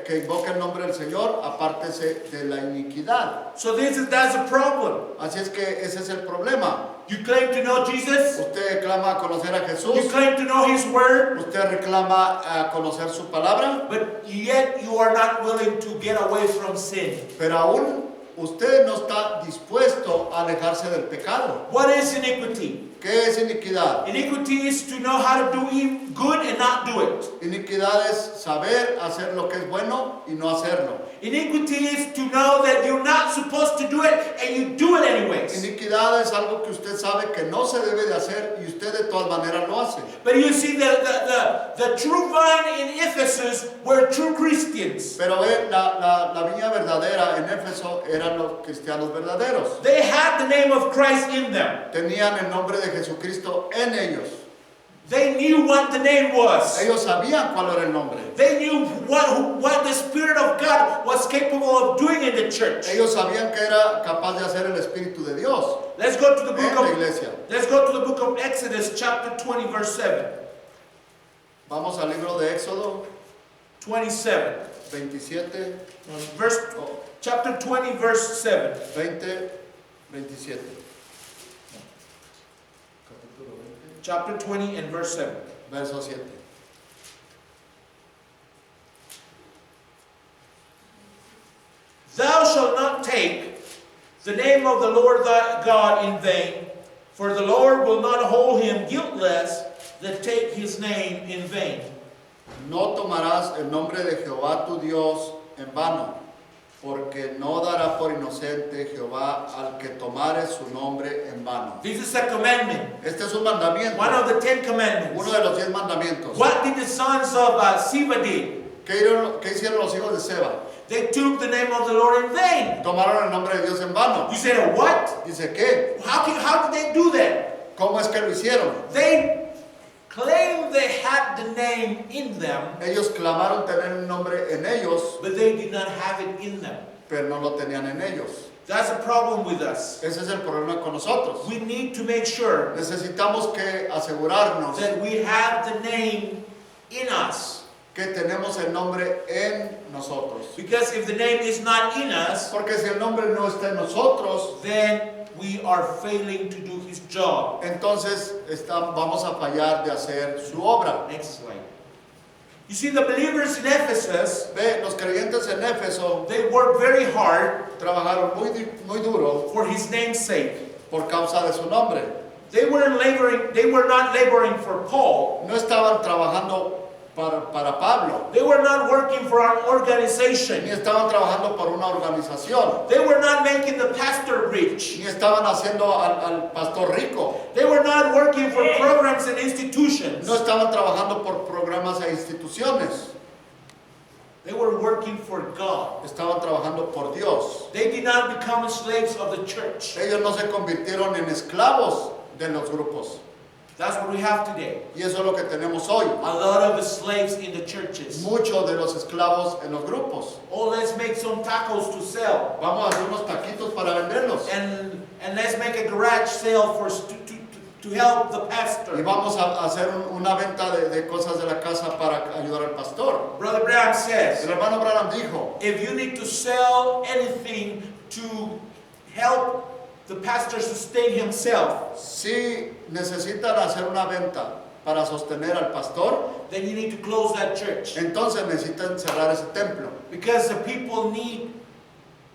que invoque el nombre del Señor, apártese de la iniquidad. So that's a problem. Así es que ese es el problema. You claim to know Jesus. Usted reclama conocer a Jesús, You claim to know His Word. usted reclama conocer su palabra, But yet you are not willing to get away from sin. pero aún usted no está dispuesto a alejarse del pecado. What is iniquity? ¿Qué es iniquidad? Iniquity is to know how to do good and not do it. Iniquidad es saber hacer lo que es bueno y no hacerlo. Iniquity is to know that you're not supposed to do it and you do it anyways. Iniquidad es algo que usted sabe que no se debe de hacer y usted de todas maneras lo hace. But you see, the true vine in Ephesus were true Christians. Pero ve, la viña verdadera en Éfeso eran los cristianos verdaderos. They had the name of Christ in them. Tenían el nombre de Jesucristo en ellos. They knew what the name was. Ellos sabían cuál era el nombre. They knew what the Spirit of God was capable of doing in the church. Ellos sabían que era capaz de hacer el Espíritu de Dios Let's go to the en la iglesia. Let's go to the book of Exodus, chapter 20, verse 7. Vamos al libro de Éxodo 27. 27, Chapter 20, verse 7. 20, 27. Chapter 20 and verse 7. Verso 7. Thou shalt not take the name of the Lord thy God in vain, for the Lord will not hold him guiltless that take his name in vain. No tomarás el nombre de Jehová tu Dios en vano, porque no dará por inocente Jehová al que tomare su nombre en vano. This is a commandment. Este es un mandamiento, One of the 10 commandments. uno de los 10 mandamientos. What did the sons of Siva do? ¿Qué hicieron los hijos de Seba? They took the name of the Lord in vain. Tomaron el nombre de Dios en vano. You said, what? Dice, ¿qué? How did they do that? ¿Cómo es que lo hicieron? They claimed they had the name in them, Ellos clamaron tener un nombre en ellos, but they did not have it in them. pero no lo tenían en ellos. That's a problem with us. Ese es el problema con nosotros. We need to make sure Necesitamos que asegurarnos that we have the name in us. que tenemos el nombre en nosotros. Because if the name is not in us, Porque si el nombre no está en nosotros, then we are failing to do his job. entonces vamos a fallar de hacer su obra. Next slide. You see, the believers in Ephesus, Ve, los creyentes en Éfeso they worked very hard trabajaron muy duro for his name's sake. por causa de su nombre. They were not laboring for Paul. No estaban trabajando para Pablo, They were not working for an ni organization. estaban trabajando por una organización, They were not making the pastor rich. ni estaban haciendo al pastor rico, They were not working for programs and institutions. no estaban trabajando por programas e instituciones, They were working for God. estaban trabajando por Dios. They did not become slaves of the church. Ellos no se convirtieron en esclavos de los grupos. That's what we have today. Y eso es lo que tenemos hoy. A lot of slaves in the churches. Muchos de los esclavos en los grupos. Oh, let's make some tacos to sell. Vamos a hacer unos taquitos para venderlos. And let's make a garage sale to help the Y pastor. vamos a hacer una venta de cosas de la casa para ayudar al pastor. Brother Brown says, El hermano Branham dijo, if you need to sell anything to help the pastor sustain himself, si necesitan hacer una venta para sostener al pastor, then you need to close that church. entonces necesitan cerrar ese templo. Because the people need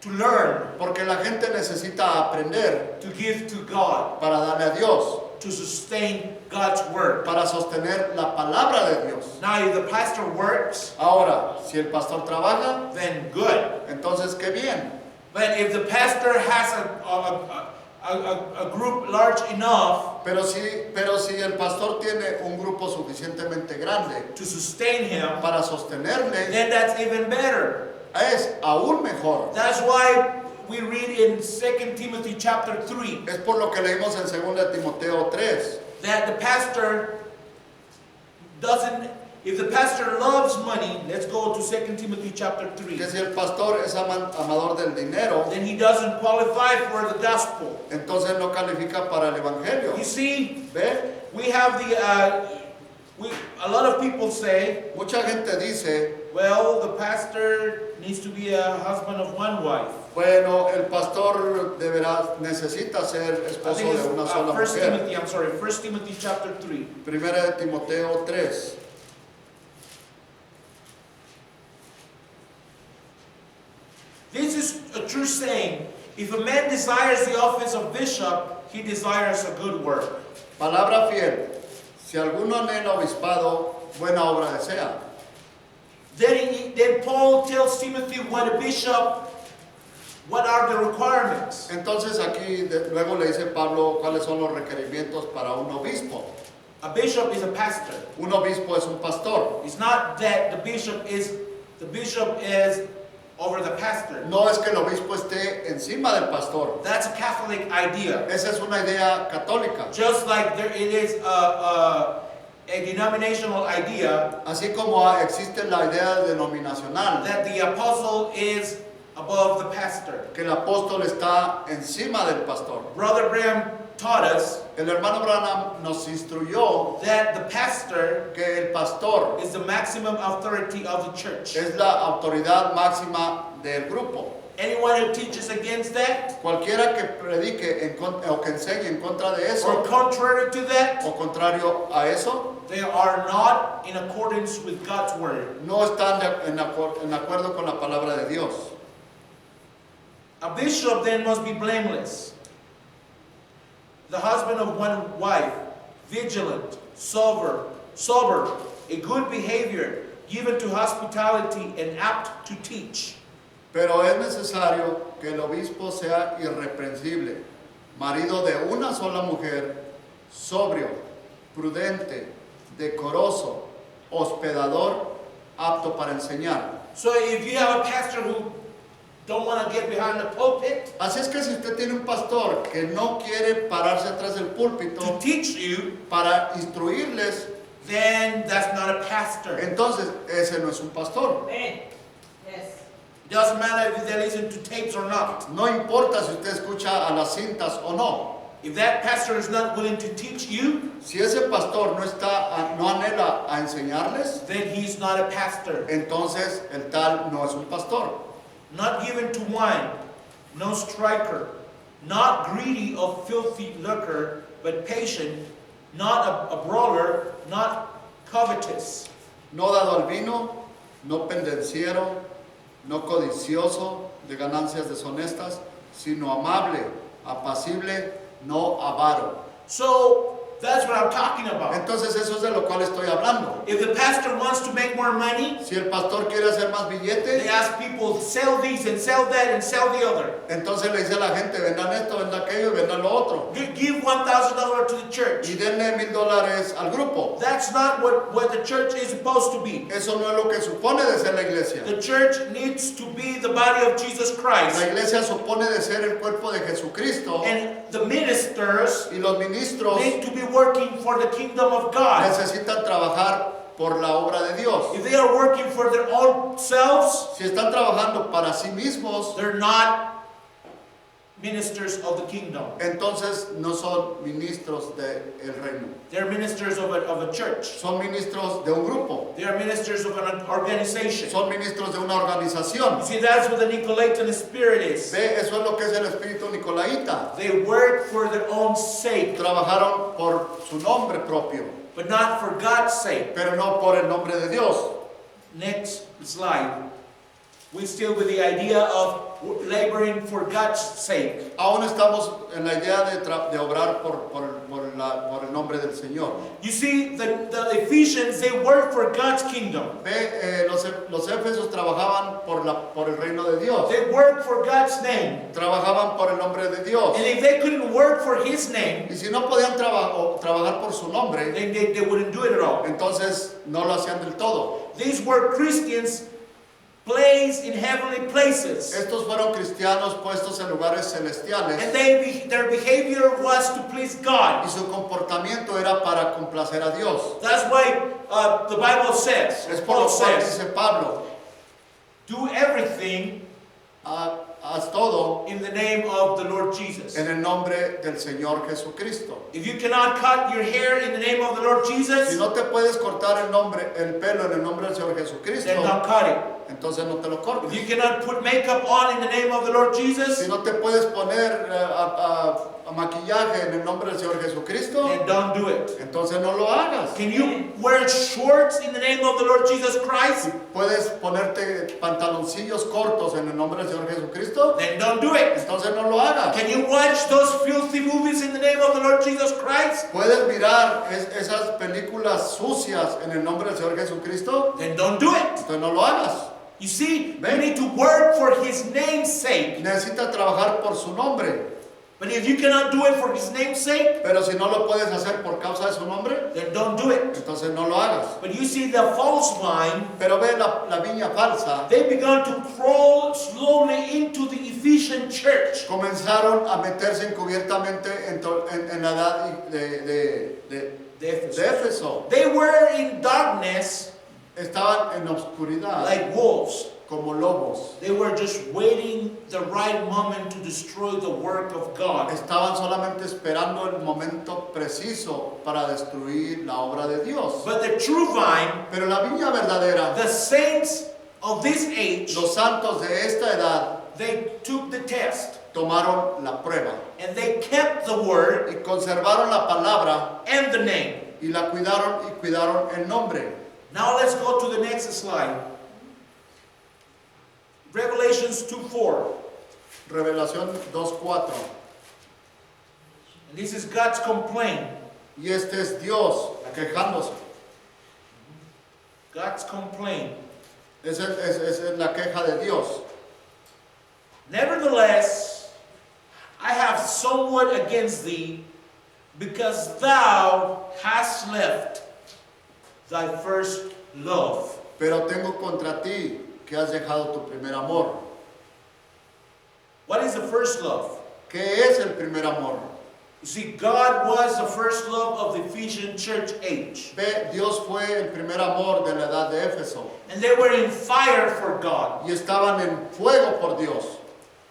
to learn Porque la gente necesita aprender to give to God, para darle a Dios, to sustain God's word. para sostener la palabra de Dios. Now, if the pastor works, Ahora, si el pastor trabaja, then good. entonces qué bien. But if the pastor has a group large enough Pero si el pastor tiene un grupo suficientemente grande to sustain him, para sostenerle, then that's even better. es aún mejor. That's why we read in 2 Timothy chapter 3 Es por lo que leímos en 2 Timoteo 3, that the pastor doesn't, if the pastor loves money, let's go to 2 Timothy chapter 3, que si el pastor es amador del dinero, then he doesn't qualify for the gospel. entonces no califica para el evangelio. You see, ¿Ve? we have a lot of people say, Mucha gente dice, well, the pastor needs to be a husband of one wife. bueno, el pastor necesita ser I esposo think de una it's sola 1 mujer. Timothy, I'm sorry, 1 Timothy chapter 3. Primera de Timoteo 3. This is a true saying. If a man desires the office of bishop, he desires a good work. Palabra fiel. Si alguno anhela obispado, buena obra desea. Then Paul tells Timothy what a bishop, what are the requirements. Entonces aquí luego le dice Pablo cuáles son los requerimientos para un obispo. A bishop is a pastor. Un obispo es un pastor. It's not that the bishop is over the pastor. No es que el obispo esté encima del pastor. That's a Catholic idea. Esa es una idea católica. Just like it is a denominational idea Así como existe la idea denominacional, that the apostle is above the pastor. que el apóstol está encima del pastor. Brother Branham taught us El hermano Branham nos instruyó that the pastor que el pastor is the maximum authority of the church. es la autoridad máxima del grupo. Anyone who teaches against that Cualquiera que predique o que enseñe en contra de or eso contrary to that, o contrario a eso, they are not in accordance with God's word. no están en acuerdo con la palabra de Dios. A bishop then must be blameless, the husband of one wife, vigilant, sober, a good behavior, given to hospitality, and apt to teach. Pero es necesario que el obispo sea irreprensible, marido de una sola mujer, sobrio, prudente, decoroso, hospedador, apto para enseñar. So if you have a pastor who don't want to get behind the pulpit Así es que si usted tiene un pastor que no quiere pararse atrás del púlpito to teach you, para instruirles, then that's not a pastor. entonces ese no es un pastor. Yes. It doesn't matter if they listen to tapes or not. No importa si usted escucha a las cintas o no. if that pastor is not willing to teach you, si ese pastor no anhela a enseñarles, then he's not a pastor. entonces el tal no es un pastor. Not given to wine, no striker, not greedy of filthy lucre, but patient, not a brawler, not covetous. No dado al vino, no pendenciero, no codicioso de ganancias deshonestas, sino amable, apacible, no avaro. So that's what I'm talking about. Entonces eso es de lo cual estoy hablando. If the pastor wants to make more money, Si el pastor quiere hacer más they billete, ask people, sell these and sell that and sell the other. entonces le dice a la gente, vendan esto, vendan aquello y vendan lo otro. Give $1,000 to the church. Y denle $1,000 al grupo. That's not what the church is supposed to be. Eso no es lo que supone de ser la iglesia. The church needs to be the body of Jesus La Christ. iglesia supone de ser el cuerpo de Jesucristo And the ministers y los ministros need to be working for the kingdom of God. necesitan trabajar por la obra de Dios. If they are working for their own selves, Si están trabajando para sí mismos, they're not ministers of the kingdom. entonces no son ministros del reino. They're ministers of a church. Son ministros de un grupo. They are ministers of an organization. Son ministros de una organización. You see, that's what the Nicolaitan spirit is. Ve, eso es lo que es el espíritu nicolaíta. They work for their own sake, Trabajaron por su nombre propio, but not for God's sake. pero no por el nombre de Dios. Next slide. We're still with the idea of laboring for God's sake. Aún estamos en la idea de obrar por el nombre del Señor. You see, the Ephesians, they work for God's kingdom. Ve, los Éfesos trabajaban por el reino de Dios. They work for God's name. Trabajaban por el nombre de Dios. And if they couldn't work for His name, Y si no podían trabajar por su nombre, then they wouldn't do it at all. entonces no lo hacían del todo. These were Christians placed in heavenly places. Estos fueron cristianos puestos en lugares celestiales And their behavior was to please God. y su comportamiento era para complacer a Dios. That's why the Bible says, Es por Paul lo cual says, dice Pablo, do everything haz todo in the name of the Lord Jesus. en el nombre del Señor Jesucristo. If you cannot cut your hair in the name of the Lord Si Jesus, no te puedes cortar el pelo en el nombre del Señor then Jesucristo, don't cut it. entonces no te lo If cortes. you cannot put makeup on in the name of the Lord Si Jesus, no te puedes poner maquillaje en el nombre del Señor Jesucristo, then don't do it. entonces no lo hagas. Can you wear shorts in the name of the Lord Jesus Christ? Si puedes ponerte pantaloncillos cortos en el nombre del Señor Jesucristo, Then don't do it. entonces no lo hagas. Can you watch those filthy movies in the name of the Lord Jesus Christ? Puedes mirar esas películas sucias en el nombre del Señor Jesucristo, Then don't do it. entonces no lo hagas. You see, you need to work for His name's sake. Necesitas trabajar por su nombre, But if you cannot do it for His name's sake, pero si no lo puedes hacer por causa de su nombre, then don't do it. entonces no lo hagas. But you see, the false vine, Pero ve la viña falsa, they began to crawl slowly into the Ephesian church. comenzaron a meterse encubiertamente en la edad de Éfeso. They were in darkness Estaban en oscuridad like wolves. como lobos. They were just waiting the right moment to destroy the work of God. Estaban solamente esperando el momento preciso para destruir la obra de Dios. But the true vine, Pero la viña verdadera, the saints of this age, los santos de esta edad, they took the test tomaron la prueba and they kept the word y conservaron la palabra and the name. y la cuidaron y cuidaron el nombre. Now let's go to the next slide. Revelations 2:4. Revelación 2:4. And this is God's complaint. Y este es Dios quejándose. God's complaint. Esa es la queja de Dios. Nevertheless, I have somewhat against thee, because thou hast left thy first love. Pero tengo contra ti que has dejado tu primer amor. What is the first love? ¿Qué es el primer amor? You see, God was the first love of the Ephesian church age. Ve, Dios fue el primer amor de la edad de Éfeso. And they were in fire for God. Y estaban en fuego por Dios.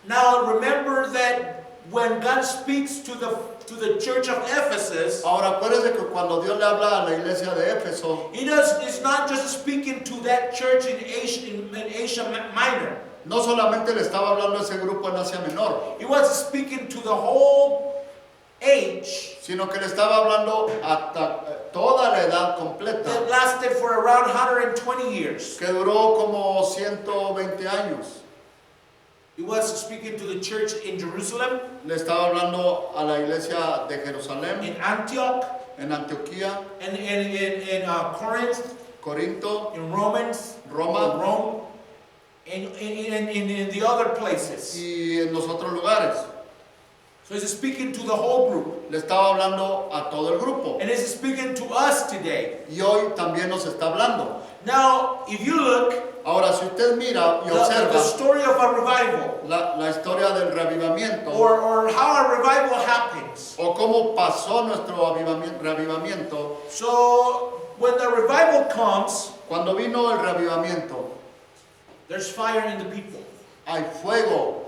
Now remember that when God speaks to the church of Ephesus, Ahora acuérdense que cuando Dios le habla a la iglesia de Éfeso, it's not just speaking to that church in Asia Minor. no solamente le estaba hablando a ese grupo en Asia Menor, He was speaking to the whole age sino que le estaba hablando a toda la edad completa, that lasted for around 120 years. que duró como 120 años. He was speaking to the church in Jerusalem, Le estaba hablando a la iglesia de Jerusalén, in Antioch, en Antioquía, and in Corinth, Corinto, in Romans, Roma, Rome, and in the other places. y en los otros lugares. So he's speaking to the whole group. Le estaba hablando a todo el grupo. And he's speaking to us today. Y hoy también nos está hablando. Now, if you look, Ahora, si usted mira y the observa story of a revival, la historia del reavivamiento, or how a revival happens. o cómo pasó nuestro reavivamiento, So, when the revival comes, cuando vino el reavivamiento, there's fire in the people. hay fuego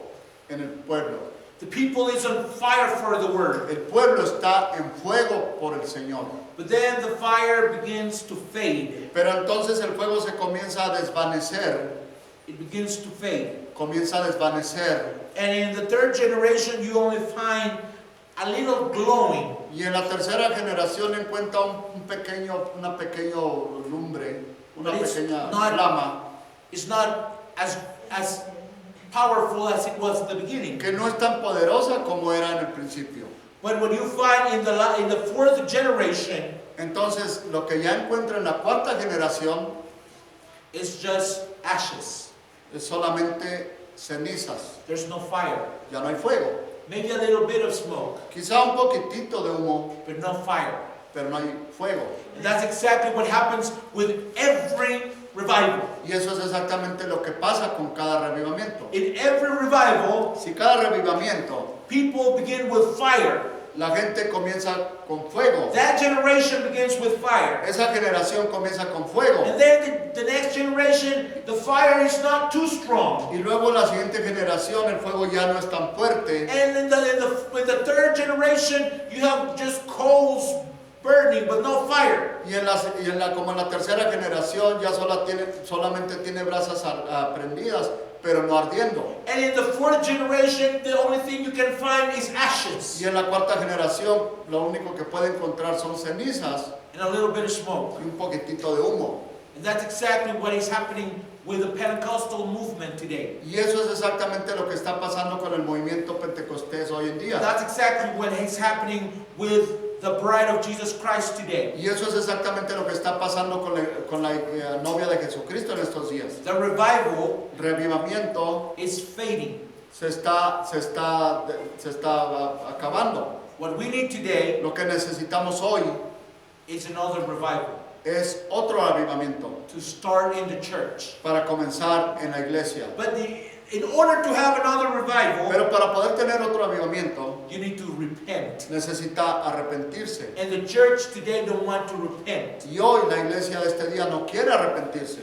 en el pueblo. The people is on fire for the word. El pueblo está en fuego por el Señor. But then the fire begins to fade. Pero entonces el fuego se comienza a desvanecer, It begins to fade. comienza a desvanecer. And in the third generation, you only find a little glowing. Y en la tercera generación encuentra una pequeño lumbre, una But it's pequeña not- flama, It's not as powerful as it was at the beginning. que no es tan poderosa como era en el principio. But when you find in the fourth generation, Entonces, lo que ya encuentra en la cuarta generación it's just ashes. es solamente cenizas, There's no fire. ya no hay fuego. Maybe a little bit of smoke, Quizá un poquitito de humo, but no fire. pero no hay fuego. And that's exactly what happens with every revival. Y eso es exactamente lo que pasa con cada revivamiento. In every revival, Si cada revivamiento, people begin with fire. la gente comienza con fuego, That generation begins with fire. esa generación comienza con fuego. And then the next generation, the fire is not too strong. Y luego la siguiente generación el fuego ya no es tan fuerte. And in the third generation, you have just coals burning, but no fire. Como en la tercera generación ya solamente tiene brasas prendidas, pero no ardiendo. And in the fourth generation, the only thing you can find is ashes Y en la cuarta generación lo único que puede encontrar son cenizas and a little bit of smoke. y un poquitito de humo. And that's exactly what is happening with the Pentecostal movement today. Y eso es exactamente lo que está pasando con el movimiento pentecostés hoy en día. That's exactly what is happening with the bride of Jesus Christ today. Y eso es exactamente lo que está pasando con la novia de Jesucristo en estos días. The revival Revivamiento is fading. se está acabando. What we need today Lo que necesitamos hoy is another revival es otro avivamiento to start in the church. para comenzar en la iglesia. But in order to have another revival, Pero para poder tener otro avivamiento you need to repent. necesita arrepentirse. And the church today don't want to repent. Y hoy la iglesia de este día no quiere arrepentirse.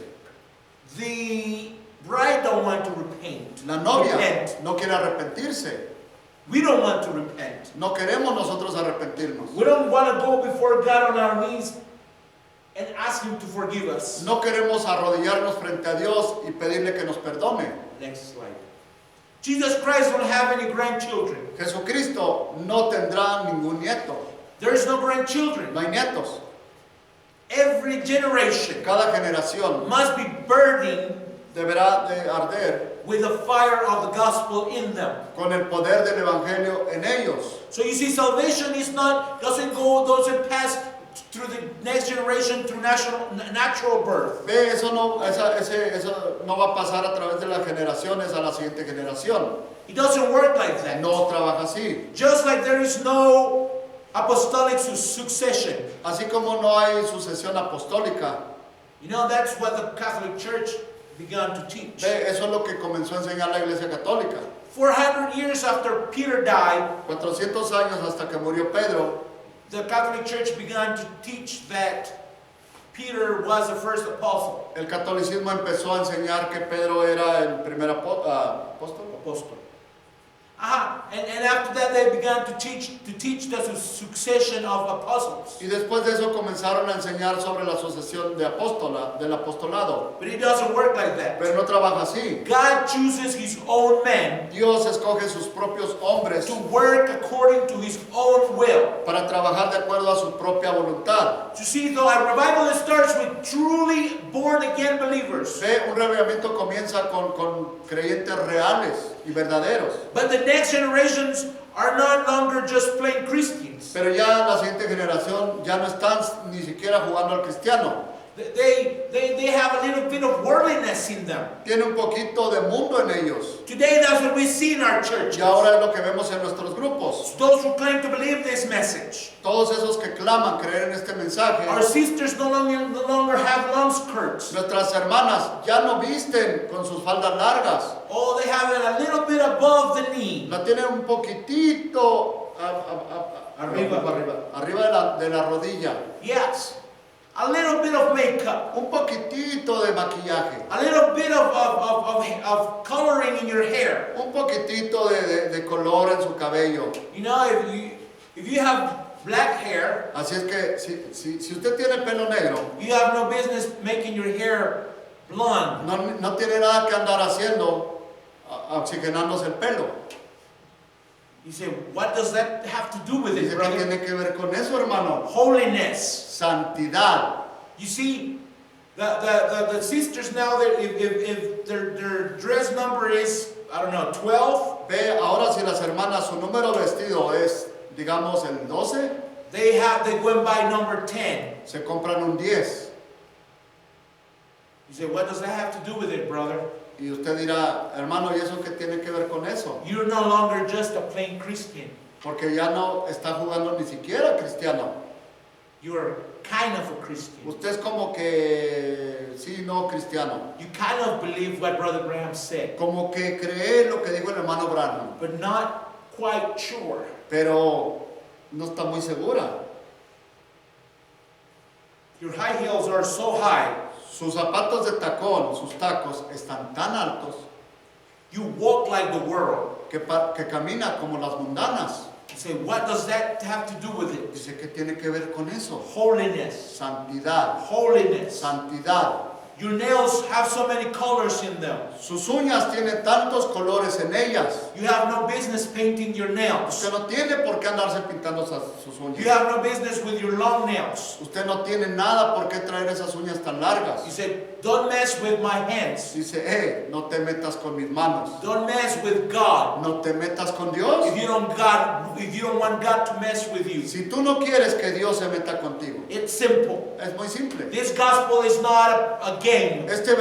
The bride don't want to repent. La novia Repent. no quiere arrepentirse. We don't want to repent. No queremos nosotros arrepentirnos. We don't want to go before God on our knees and ask Him to forgive us. No queremos arrodillarnos frente a Dios y pedirle que nos perdone. Next slide. Jesus Christ don't have any grandchildren. Jesucristo no tendrá ningún nieto. There is no grandchildren. No hay nietos. Every generation Cada generación must be burning deberá de arder with the fire of the gospel in them. con el poder del evangelio en ellos. So you see, salvation doesn't pass through the next generation through natural birth. Ve, eso no va a pasar a través de las generaciones a la siguiente generación. It doesn't work like that. No trabaja así. Just like there is no apostolic succession. Así como no hay sucesión apostólica. You know, that's what the Catholic Church began to teach. Ve, eso es lo que comenzó a enseñar la Iglesia Católica. 400 years after Peter died, 400 años hasta que murió Pedro, the Catholic Church began to teach that Peter was the first apostle. el catolicismo empezó a enseñar que Pedro era el primer apóstol. And then after that they began to teach the succession of apostles. Y después de eso comenzaron a enseñar sobre la sucesión de del apostolado. But it doesn't work like that. Pero no trabaja así. God chooses His own men Dios escoge sus propios hombres to work according to His own will. para trabajar de acuerdo a su propia voluntad. You see, though, a revival starts with truly born-again believers. Ve, un reavivamiento comienza con creyentes reales y verdaderos. But the next generations are no longer just plain Christians. Pero ya la siguiente generación ya no están ni siquiera jugando al cristiano. They have a little bit of worldliness in them. Tiene un poquito de mundo en ellos. Today, that's what we see in our churches. Y ahora es lo que vemos en nuestros grupos. Those who claim to believe this message. Todos esos que claman creer en este mensaje. Our sisters no longer have long skirts. Nuestras hermanas ya no visten con sus faldas largas. Oh, they have it a little bit above the knee. La tienen un poquitito arriba de la rodilla. Yes. A little bit of makeup. Un poquitito de maquillaje. A little bit of coloring in your hair. Un poquitito de color en su cabello. You know, if you have black hair, Así es que si usted tiene pelo negro, you have no business making your hair blonde. no tiene nada que andar haciendo oxigenándose el pelo. You say, what does that have to do with it, Dice, ¿qué brother? tiene que ver con eso, hermano? Holiness. Santidad. You see, the sisters now, if their dress number is, I don't know, 12, Ve, ahora si las hermanas, su número vestido es, digamos, el 12, they went by number 10. se compran un 10. You say, what does that have to do with it, brother? Y usted dirá, hermano, ¿y eso qué tiene que ver con eso? You're no longer just a plain Christian. Porque ya no está jugando ni siquiera cristiano. You're kind of a Christian. Usted es como que, sí, no cristiano. You kind of believe what Brother Graham said, Como que cree lo que dijo el hermano Branham, but not quite sure. pero no está muy segura. Your high heels are so high, Sus zapatos de tacón, sus tacos, están tan altos you walk like the world. que camina como las mundanas. You say, what does that have to do with it? Dice, ¿qué tiene que ver con eso? Holiness. Santidad, Holiness. santidad. Your nails have so many colors in them. Sus uñas tienen tantos colores en ellas. You have no business painting your nails. Usted no tiene por qué andarse pintando sus You uñas. have no business with your long nails. Usted no tiene nada por qué traer esas uñas tan largas. You say, don't mess with my hands. Dice, no te metas con mis manos. Don't mess with God. No te metas con Dios. If you don't want God to mess with you. Si tú no quieres que Dios se meta contigo, It's simple. es muy simple. This gospel is not a game. Este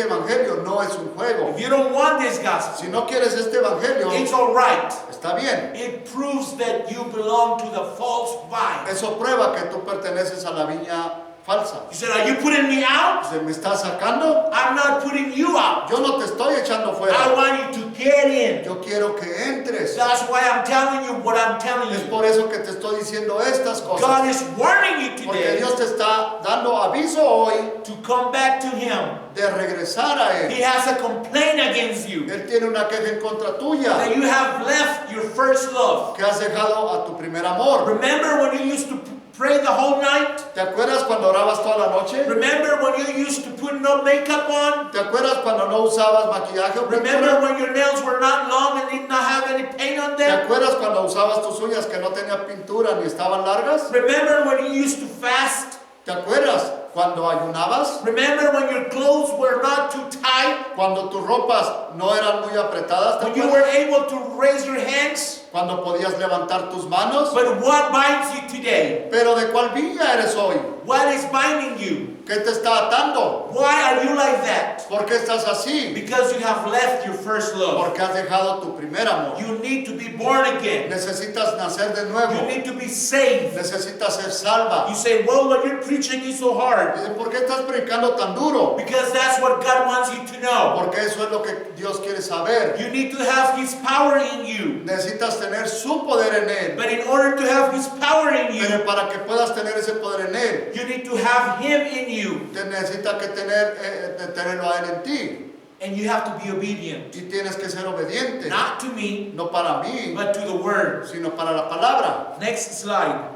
evangelio no es un juego. If you don't want this gospel, Si no quieres este evangelio, it's all right. está bien. It proves that you belong to the false vine. Eso prueba que tú perteneces a la viña falsa. You said, are you putting me out? ¿Se me está sacando? I'm not putting you out. Yo no te estoy echando I fuera. want you to get in. Yo quiero que entres. That's why I'm telling you what I'm telling Es you. por eso que te estoy diciendo estas God cosas. is warning you Porque today Dios te está dando aviso hoy to come back to Him. de regresar a He Él. has a complaint against you Él tiene una queja en contra tuya, that you have left your first love. que has dejado a tu primer amor. Remember when you used to pray the whole night? ¿Te acuerdas cuando orabas toda la noche? Remember when you used to put no makeup on? ¿Te acuerdas cuando no usabas maquillaje o Remember pintura? when your nails were not long and did not have any paint on ¿Te them? acuerdas cuando usabas tus uñas que no tenían pintura ni estaban largas? Remember when you used to fast? ¿Te acuerdas cuando ayunabas? Remember when your clothes were not too tight? Cuando tus ropas no eran muy apretadas, ¿te When you were acuerdas? able to raise your hands? Cuando podías levantar tus manos. But what binds you today? Pero ¿de cuál viña eres hoy? What is binding you? ¿Qué te está atando? Why are you like that? ¿Por qué estás así? Because you have left your first love. Porque has dejado tu primer amor. You need to be born again. Necesitas nacer de You nuevo. need to be saved. Necesitas ser salva. You say, well, what you're preaching is so hard. Dice, ¿por qué estás predicando tan duro? Because that's what God wants you to know. Porque eso es lo que Dios quiere saber. You need to have His power in you. Necesitas tener su poder en Él. But in order to have His power in you, Pero para que puedas tener ese poder en Él, you need to have Him in you. te necesita que tenerlo a Él en ti. And you have to be obedient. y tienes que ser obediente, Not to me, no para mí, but to the word. sino para la palabra. Next slide.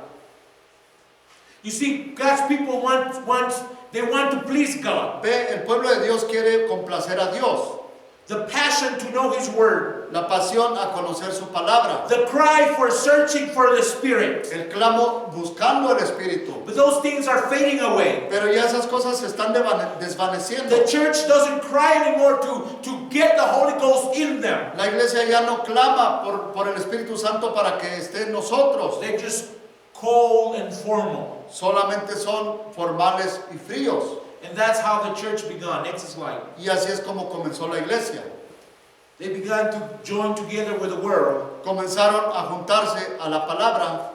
You see, God's people want to please God. Ve, el pueblo de Dios quiere complacer a Dios, The passion to know His word. la pasión a conocer su palabra, The cry for searching for the Spirit. el clamo buscando el Espíritu. But those things are fading away. Pero ya esas cosas se están desvaneciendo. The church doesn't cry anymore to get the Holy Ghost in them. La iglesia ya no clama por el Espíritu Santo para que esté en nosotros. They're just cold and formal. Solamente son formales y fríos. And that's how the church began. Next slide. Y así es como comenzó la iglesia. They began to join together with the world, Comenzaron a juntarse a la palabra,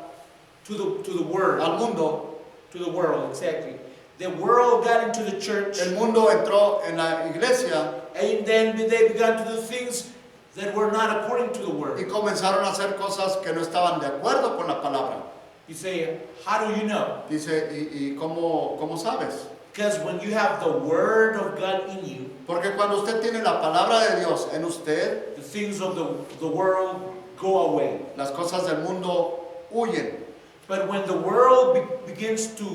to the word, al mundo. to the world, exactly. The world got into the church, El mundo entró en la iglesia and then they began to do things that were not according to the y word. comenzaron a hacer cosas que no estaban de acuerdo con la palabra. You say, how do you know? Dice, ¿y cómo sabes? Because when you have the word of God in you, Porque cuando usted tiene la palabra de Dios en usted, the things of the world go away. las cosas del mundo huyen. But when the world begins to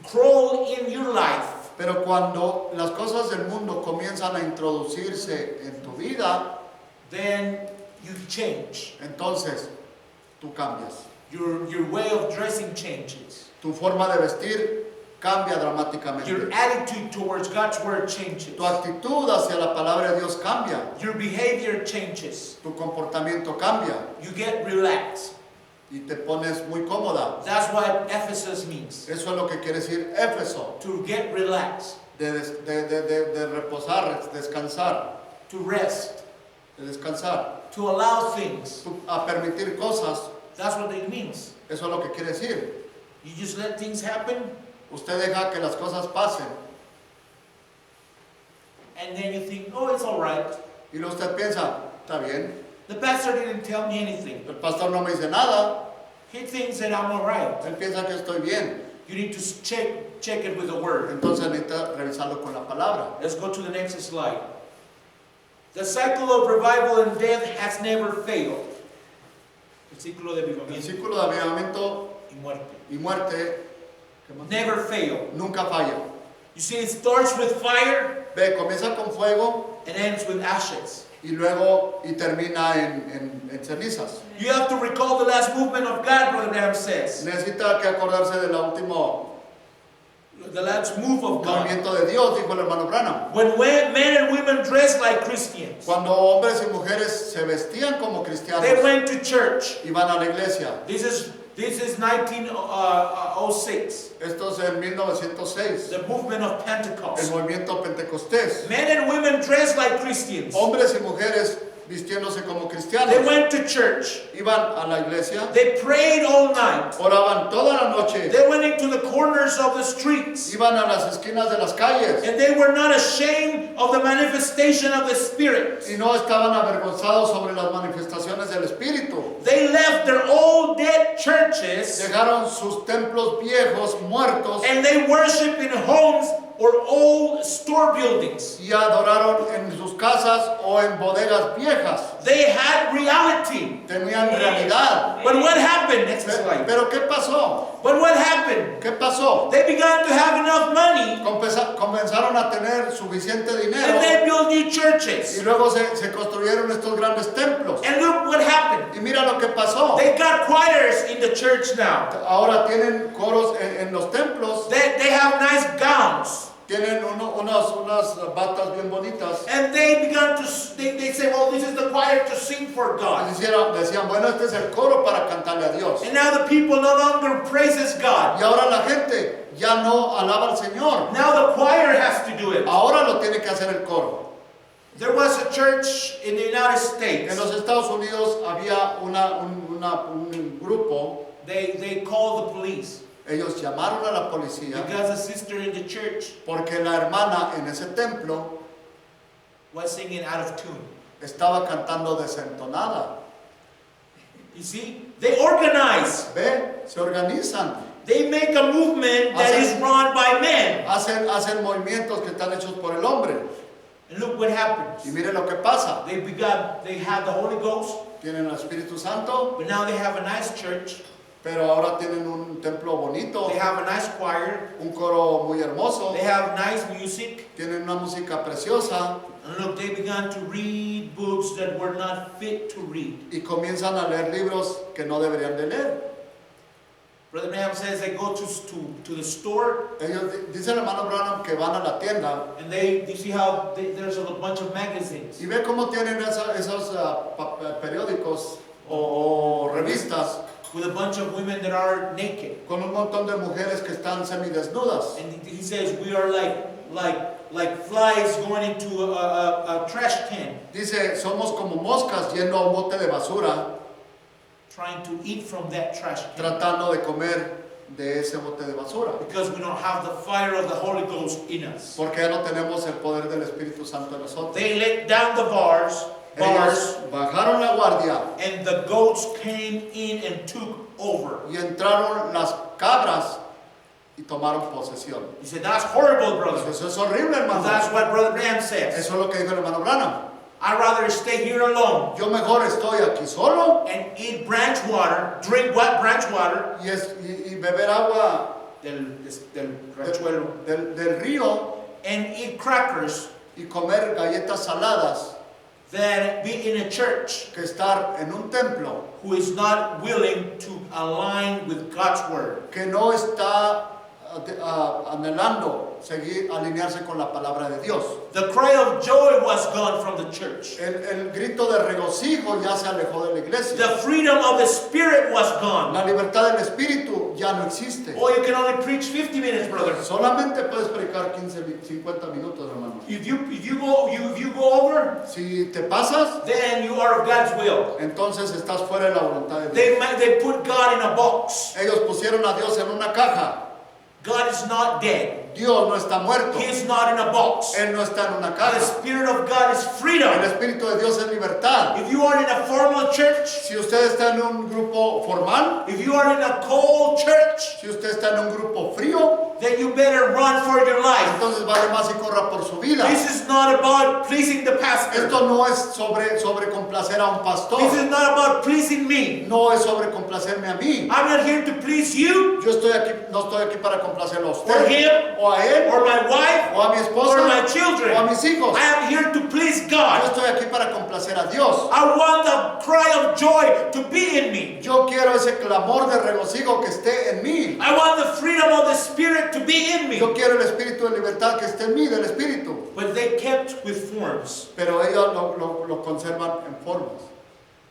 crawl in your life, Pero cuando las cosas del mundo comienzan a introducirse en tu vida, then you change. entonces tú cambias. Your way of dressing changes. Tu forma de vestir cambia Your dramáticamente. attitude towards God's word changes. Tu actitud hacia la palabra de Dios cambia. Your behavior changes. Tu comportamiento cambia You get relaxed. y te pones muy cómoda. That's what Ephesus means. Eso es lo que quiere decir Éfeso, To get relaxed. de reposar, descansar, To rest. de descansar, To allow things. a permitir cosas. That's what it means. Eso es lo que quiere decir. You just let things happen, Usted deja que las cosas pasen and then you think, oh, it's all right. y luego usted piensa, está bien, The pastor didn't tell me anything. el pastor no me dice nada, He thinks that I'm all right. él piensa que estoy bien. You need to check it with the word. Entonces necesita revisarlo con la palabra. Let's go to the next slide. The cycle of revival and death has never failed. El ciclo de El avivamiento círculo de avivamiento y muerte. y muerte ¿qué más? Never failed. Nunca falla. You see, it starts with fire Ve, comienza con fuego and ends with ashes. y luego termina en cenizas. You have to recall the last movement of God, Brother Branham says. Necesita que acordarse del último The last move of God. movimiento de Dios, dijo el hermano Branham. When men and women dressed like Christians, Cuando hombres y mujeres se vestían como cristianos, they went to church. iban a la iglesia. This is 1906, Esto es en 1906, the movement of el Pentecost. movimiento pentecostés. Men and women dressed like Christians. Hombres y mujeres vistiéndose como cristianos. They went to church. Iban a la iglesia, They prayed all night. oraban toda la noche, They went into the corners of the streets. iban a las esquinas de las calles And they were not ashamed of the manifestation of the Spirit. y no estaban avergonzados sobre las manifestaciones del Espíritu. They left their old dead churches Dejaron sus templos viejos, muertos, and they worshiped in homes or old store buildings. y adoraron en sus casas o en bodegas viejas. They had reality. Tenían realidad. But what happened? Next slide. Pero ¿qué pasó? But what happened? ¿Qué pasó? They began to have enough money Comenzaron a tener suficiente and dinero they built new y churches. luego se construyeron estos grandes templos. And look what happened. Y mira lo que pasó. They got choirs in the church now. Ahora tienen coros en los templos, They have nice gowns. tienen unas batas bien bonitas. And they began to, they say, well, this is the choir to sing for Y God. decían, bueno, este es el coro para cantarle a Dios. And now the people no longer praises God. Y ahora la gente ya no alaba al Señor. Now the choir has to do it. Ahora lo tiene que hacer el coro. There was a church in the United States. En los Estados Unidos había un grupo, They called the police ellos llamaron a la policía because a sister in the church porque la hermana en ese templo was singing out of tune. estaba cantando desentonada. You see, they organize. Ve, se organizan, They make a movement that is run by men. hacen movimientos que están hechos por el hombre. And look what happens. Y mire lo que pasa. They had the Holy Ghost, Tienen el Espíritu Santo, but now they have a nice church. pero ahora tienen un templo bonito, They have a nice choir. un coro muy hermoso, They have nice music. tienen una música preciosa And look, they began to read books that were not fit to read. y comienzan a leer libros que no deberían de leer. Brother Branham says they go to the store, Dice el hermano Branham que van a la tienda and you see how there's a bunch of magazines. y ve cómo tienen esos periódicos o revistas With a bunch of women that are naked. con un montón de mujeres que están semidesnudas. And he says we are like flies going into a trash can, Dice, somos como moscas yendo a un bote de basura, trying to eat from that trash can. tratando de comer de ese bote de basura. Because we don't have the fire of the Holy Ghost in us. Porque ya no tenemos el poder del Espíritu Santo en nosotros. They let down the bars, Ellos bajaron la guardia and the goats came in and took over. y entraron las cabras y tomaron posesión. He said, that's horrible, brother. Eso es horrible, hermano. That's what Brother Branham says. Eso es lo que dijo el hermano Branham. I'd rather stay here alone Yo mejor estoy aquí solo and eat branch water, drink wet branch water y beber agua del rachuelo, del río and eat crackers y comer galletas saladas than be in a church que estar en un templo who is not willing to align with God's word. que no está anhelando alinearse con la palabra de Dios. The cry of joy was gone from the church. El grito de regocijo ya se alejó de la iglesia. The freedom of the Spirit was gone. La libertad del espíritu ya no existe. Oh, you can only preach 50 minutes, brother. Solamente puedes predicar 50 minutos, hermano. If you go over, Si te pasas, then you are of God's will. entonces estás fuera de la voluntad de Dios. They put God in a box. Ellos pusieron a Dios en una caja. God is not dead. Dios no está muerto. He is not in a box. Él no está en una The caja. Spirit of God is freedom. El Espíritu de Dios es libertad. If you are in a formal church, Si usted está en un grupo formal, if you are in a cold church, si usted está en un grupo frío, then you better run for your life. entonces vale más y corra por su vida. This is not about pleasing the pastor. Esto no es sobre complacer a un pastor. This is not about pleasing me. No es sobre complacerme a mí. I'm not here to please you, Yo no estoy aquí para complacerlo a or usted, him, o a él, or my wife, o a mi or esposa, my o a children. mis hijos. I am here to please Yo God. estoy aquí para complacer a Dios. I want the cry of joy to be in me. Yo quiero ese clamor de regocijo que esté en mí. I want the freedom of the Spirit to be in me. Yo quiero el espíritu de libertad que esté en mí, del espíritu. But they kept with forms. Pero ellos lo conservan en formas.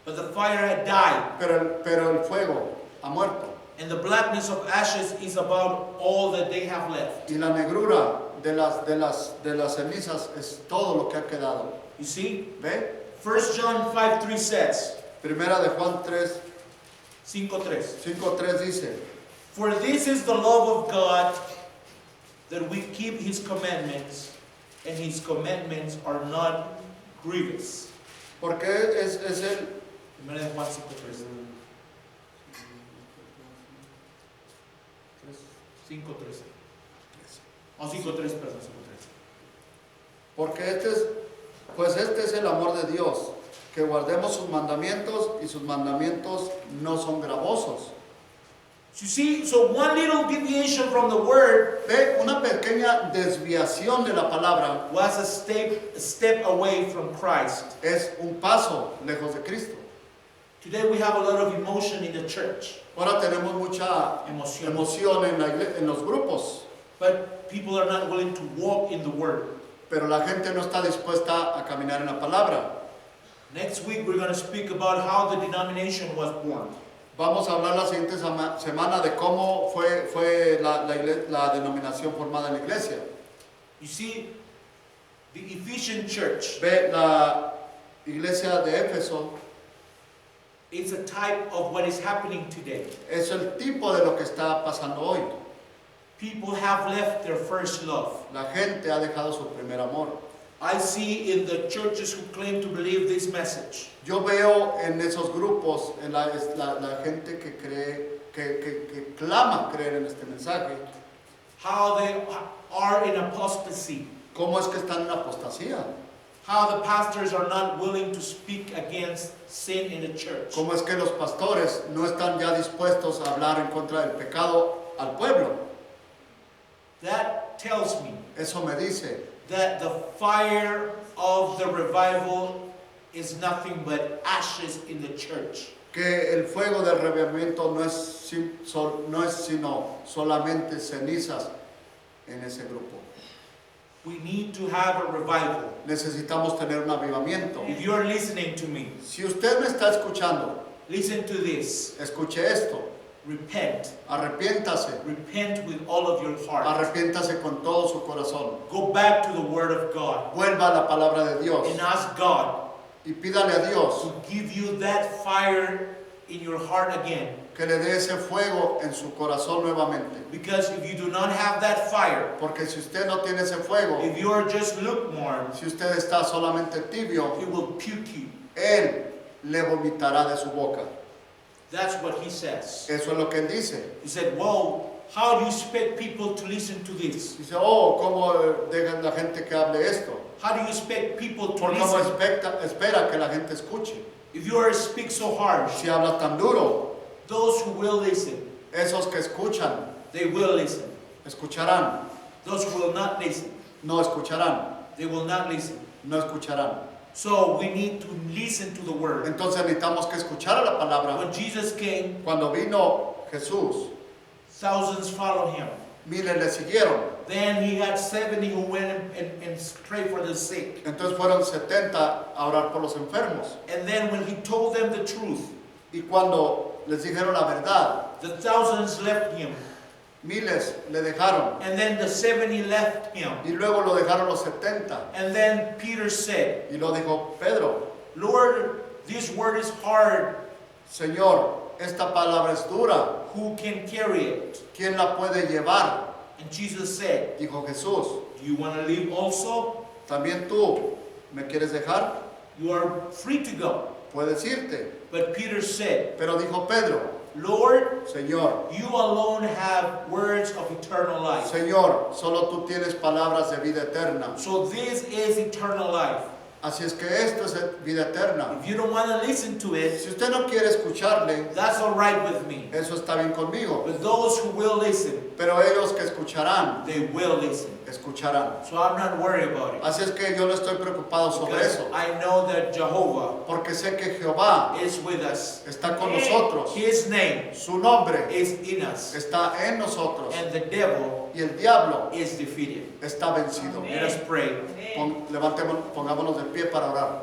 But the fire had died. Pero el fuego ha muerto. And the blackness of ashes is about all that they have left. Y la negrura de las cenizas es todo lo que ha quedado. You see? ¿Ve? 1 John 5:3 says, Primera de Juan 3, 5:3. 5:3 dice, For this is the love of God, that we keep His commandments, and His commandments are not grievous. porque es el... Primera de Juan 5:3. 5:13. Oh, 5:3, perdón, 5:3. Porque este es el amor de Dios, que guardemos sus mandamientos y sus mandamientos no son gravosos. You see, so one little deviation from the word Ve, una pequeña desviación de la palabra was a step away from Christ. es un paso lejos de Cristo. Today we have a lot of emotion in the church. Ahora tenemos mucha emoción en los grupos, But people are not willing to walk in the word. pero la gente no está dispuesta a caminar en la palabra. Next week we're going to speak about how the denomination was born. Vamos a hablar la siguiente semana de cómo fue la denominación formada en la iglesia. You see, the Ephesian church Ve, la iglesia de Éfeso is a type of what is happening today. es el tipo de lo que está pasando hoy. People have left their first love. La gente ha dejado su primer amor. I see in the churches who claim to believe this message, Yo veo en esos grupos, en la gente que cree, que clama creer en este mensaje, how they are in apostasy. cómo es que están en apostasía. how the pastors are not willing to speak against sin in the church. ¿Cómo es que los pastores no están ya dispuestos a hablar en contra del pecado al pueblo? That tells me Eso me dice that the fire of the revival is nothing but ashes in the church. que el fuego del avivamiento no es sino solamente cenizas en ese grupo. We need to have a revival. Necesitamos tener un avivamiento. If you're listening to me, Si usted me está escuchando, listen to this. escuche esto. Repent. Arrepiéntase. Repent with all of your heart. Arrepiéntase con todo su corazón. Go back to the Word of God Vuelva a la palabra de Dios and ask God y pídale a Dios to give you that fire in your heart again. que le dé ese fuego en su corazón nuevamente. Because if you do not have that fire, Porque si usted no tiene ese fuego, if you are just lukewarm, si usted está solamente tibio, it will puke you. Él le vomitará de su boca. That's what he says. Eso es lo que él dice. He said, well, how do you expect people to listen to this? Dice, oh, ¿cómo dejan la gente que hable esto? How do you expect people to ¿Por cómo listen espera que la gente escuche? if you are speak so harsh? Si habla tan duro, Those who will listen, esos que escuchan, they will listen. escucharán. Those who will not listen, No escucharán. they will not listen. No escucharán. So we need to listen to the word. Entonces necesitamos que escuchar a la palabra. When Jesus came, Cuando vino Jesús, thousands followed him. miles le siguieron. Then he had 70 who went and prayed for the sick. Entonces fueron 70 a orar por los enfermos. And then when he told them the truth, Y cuando les dijeron la verdad, the thousands left him. miles le dejaron. And then the 70 left him. Y luego lo dejaron los 70. And then Peter said, Y lo dijo Pedro, Lord, this word is hard. Señor, esta palabra es dura. Who can carry it? ¿Quién la puede llevar? And Jesus said, Dijo Jesús, do you want to leave also? ¿también tú me quieres dejar? You are free to go. Puedes irte. But Peter said, Pero dijo Pedro, Lord, Señor, you alone have words of eternal life. Señor, solo tú tienes palabras de vida eterna. So this is eternal life. Así es que esto es vida eterna. If you don't want to listen to it, Si usted no quiere escucharle, that's all right with me. eso está bien conmigo. But those who will listen, Pero ellos que escucharán, they will listen. escucharán. So I'm not worried about it. Así es que yo no estoy preocupado sobre Because eso. I know that Jehovah Porque sé que Jehová is with us. está con nosotros. His name Su nombre is in us. está en nosotros. And the devil Y el diablo is defeated. está vencido. Let us pray. Pongámonos de pie para orar.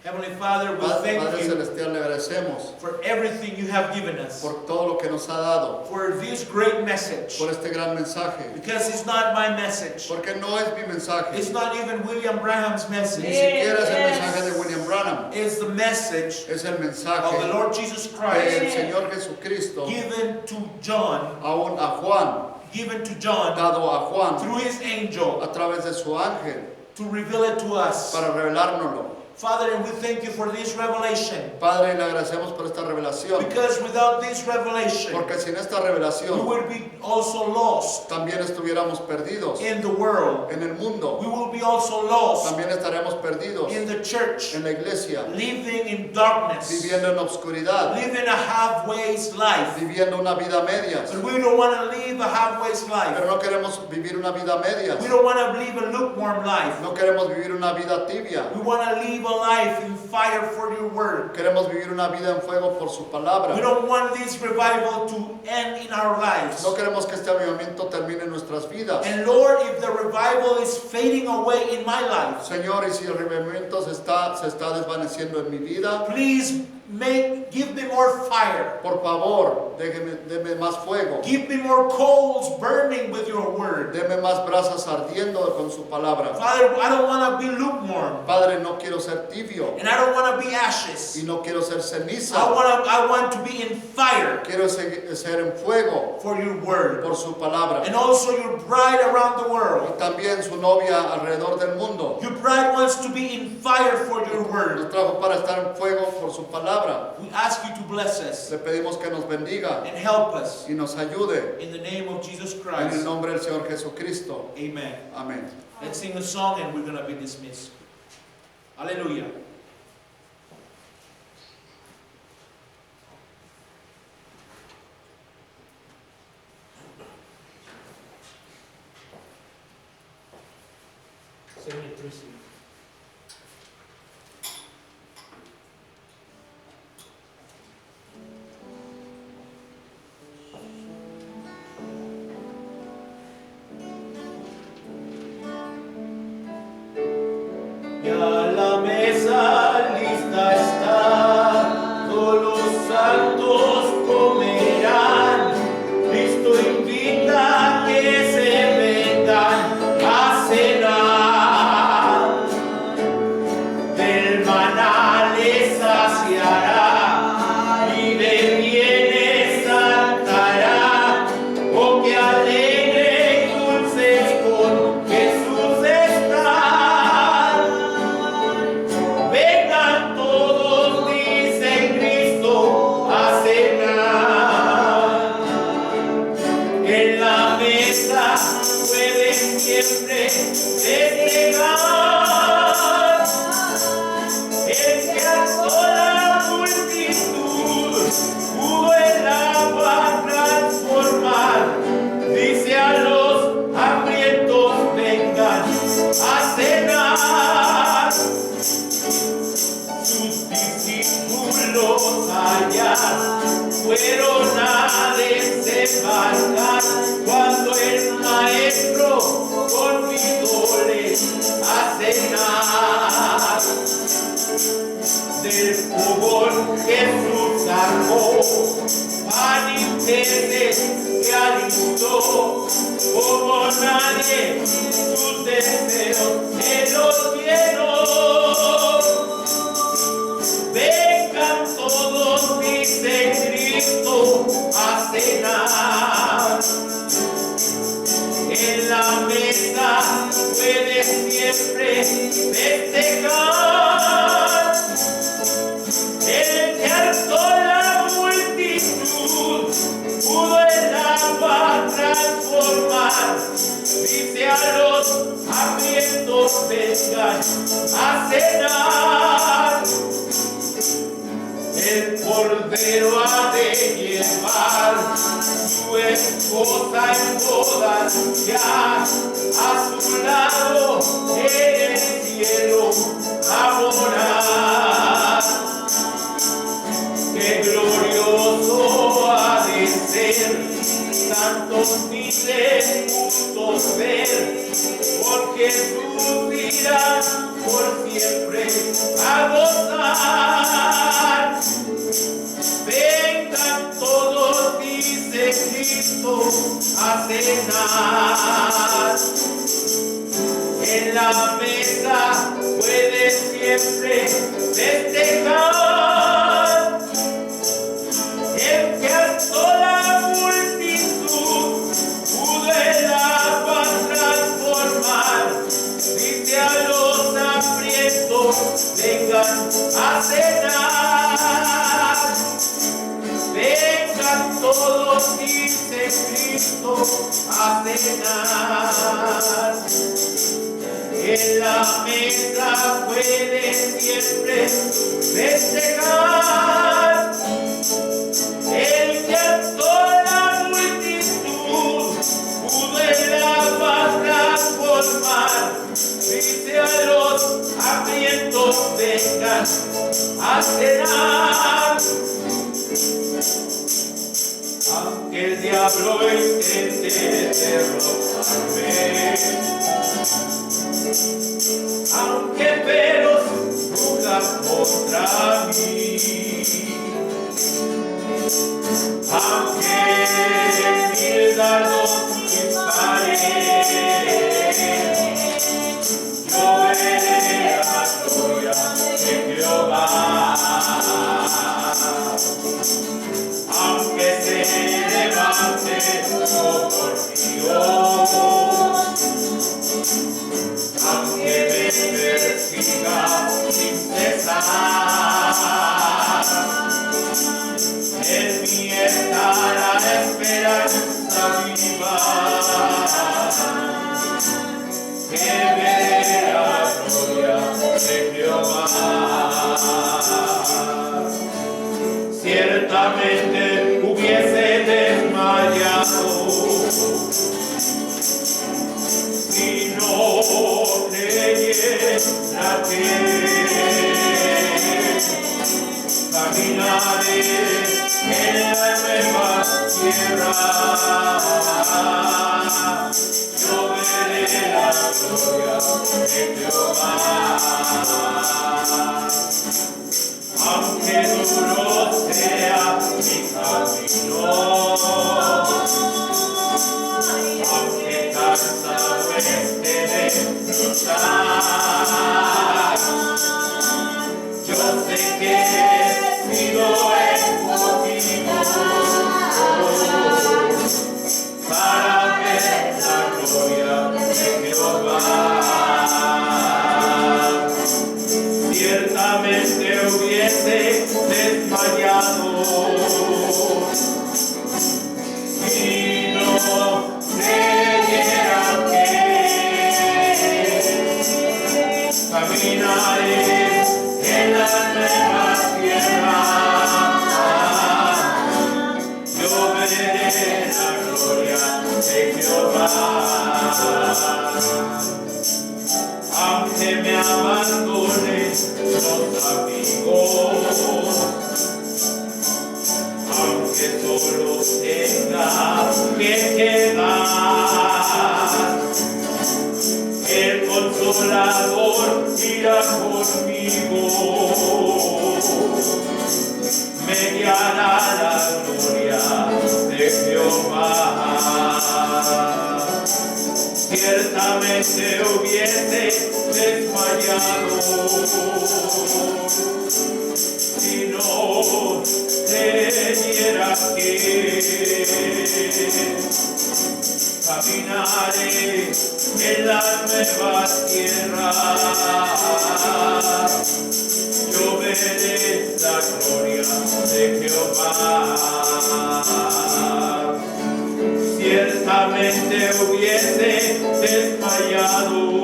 Heavenly Father, we Padre thank you Celestial, le agradecemos for everything you have given us. por todo lo que nos ha dado, For this great message. por este gran mensaje. Because it's not my message. Porque no es mi mensaje, It's not even William Branham's ni message. siquiera es el mensaje de William Branham. It's the message Es el of the mensaje Lord Jesus del Christ Señor Jesucristo given to John, a Juan, given to John dado a Juan through his angel a través de su ángel to reveal it to us. para revelárnoslo. Father, and we thank you for this revelation. Padre, le agradecemos por esta revelación, Because without this revelation, porque sin esta we revelación would be also lost también estuviéramos perdidos in the world. en el mundo, We will be also lost también estaremos perdidos in the church, en la iglesia, living in darkness, viviendo en obscuridad, living a halfway's life. viviendo una vida a medias. But we don't want to live a halfway's life. Pero no queremos vivir una vida a medias, We don't want to live a lukewarm life. no queremos vivir una vida tibia, We want to live a life in fire for your word. queremos vivir una vida en fuego por su palabra. We don't want this revival to end in our lives. No queremos que este avivamiento termine en nuestras vidas. And Lord, if the revival is fading away in my life, Señor, y si el avivamiento se está desvaneciendo en mi vida, please give me more fire. por favor, deme más fuego. Give me more coals burning with your word. Deme más brasas ardiendo con su palabra. Father, I don't want to be lukewarm. Padre, no quiero ser tibio And I don't want to be ashes. y no quiero ser ceniza. I want to be in fire Quiero ser en fuego for your word. por su palabra. And also your bride around the world. Y también su novia alrededor del mundo. Your bride wants to be in fire for your Nos word. trajo para estar en fuego por su palabra. We ask you to bless us Le pedimos que nos bendiga and help us. y nos ayude In the name of Jesus en el Christ. nombre del Señor Jesucristo. Amen. Amén. Let's sing a song and we're going to be dismissed. Aleluya. Ya la mesa lista está, todos los santos comerán. Cristo invita a que se vengan a cenar. Del maná les saciará y de bienes saltará. Oh, qué alegre y dulces con Jesús están. Vengan todos, dice Cristo, a cenar. En la mesa pueden siempre festejar. El que a toda multitud pudo el agua transformar, dice a los hambrientos vengan a cenar. Sus discípulos allá fueron a desembarcar cuando el maestro convidóles a cenar. Del fogón Jesús sacó pan y peces que alistó, como nadie sus deseos se los llenó. Vengan todos, dice Cristo, a cenar. En la mesa puedes siempre festejar. El que hartó la multitud pudo el agua transformar, dice a los hambrientos vengan a cenar. El cordero ha de llevar su esposa en bodas ya, a su lado en el cielo a morar. Qué glorioso ha de ser tantos miles juntos ver, por Jesús irán por siempre a gozar. Vengan todos, dice Cristo, a cenar. En la mesa puedes siempre festejar. El que hartó la multitud pudo el agua transformar, dice a los hambrientos vengan a cenar. Vengan todos, dice Cristo, a cenar. En la mesa puedes siempre festejar. El que hartó la multitud pudo el agua transformar, dice a los hambrientos vengan a cenar. Aunque el diablo intente derrotarme, aunque feroz ruja contra mí, aunque mil dardos dispare, yo veré la gloria de Jehová. Aunque se levante como Dios, aunque me persiga sin cesar, ciertamente hubiese desmayado si no creyera que caminaré en la nueva tierra. Yo veré la gloria de Jehová. Aunque duro sea mi camino, aunque cansado esté de luchar, yo sé que he sido escogido para ver la gloria de Jehová. Ciertamente hubiese desmayado si no creyera que caminaré en la nueva tierra. Yo veré la gloria de Jehová. Aunque me abandonen los amigos, aunque solo tenga que quedar, el Consolador irá conmigo, me guiará la gloria de Jehová. Ciertamente hubiese desmayado si no creyera que caminaré en la nueva tierra. Yo veré la gloria de Jehová. Ciertamente hubiese desmayado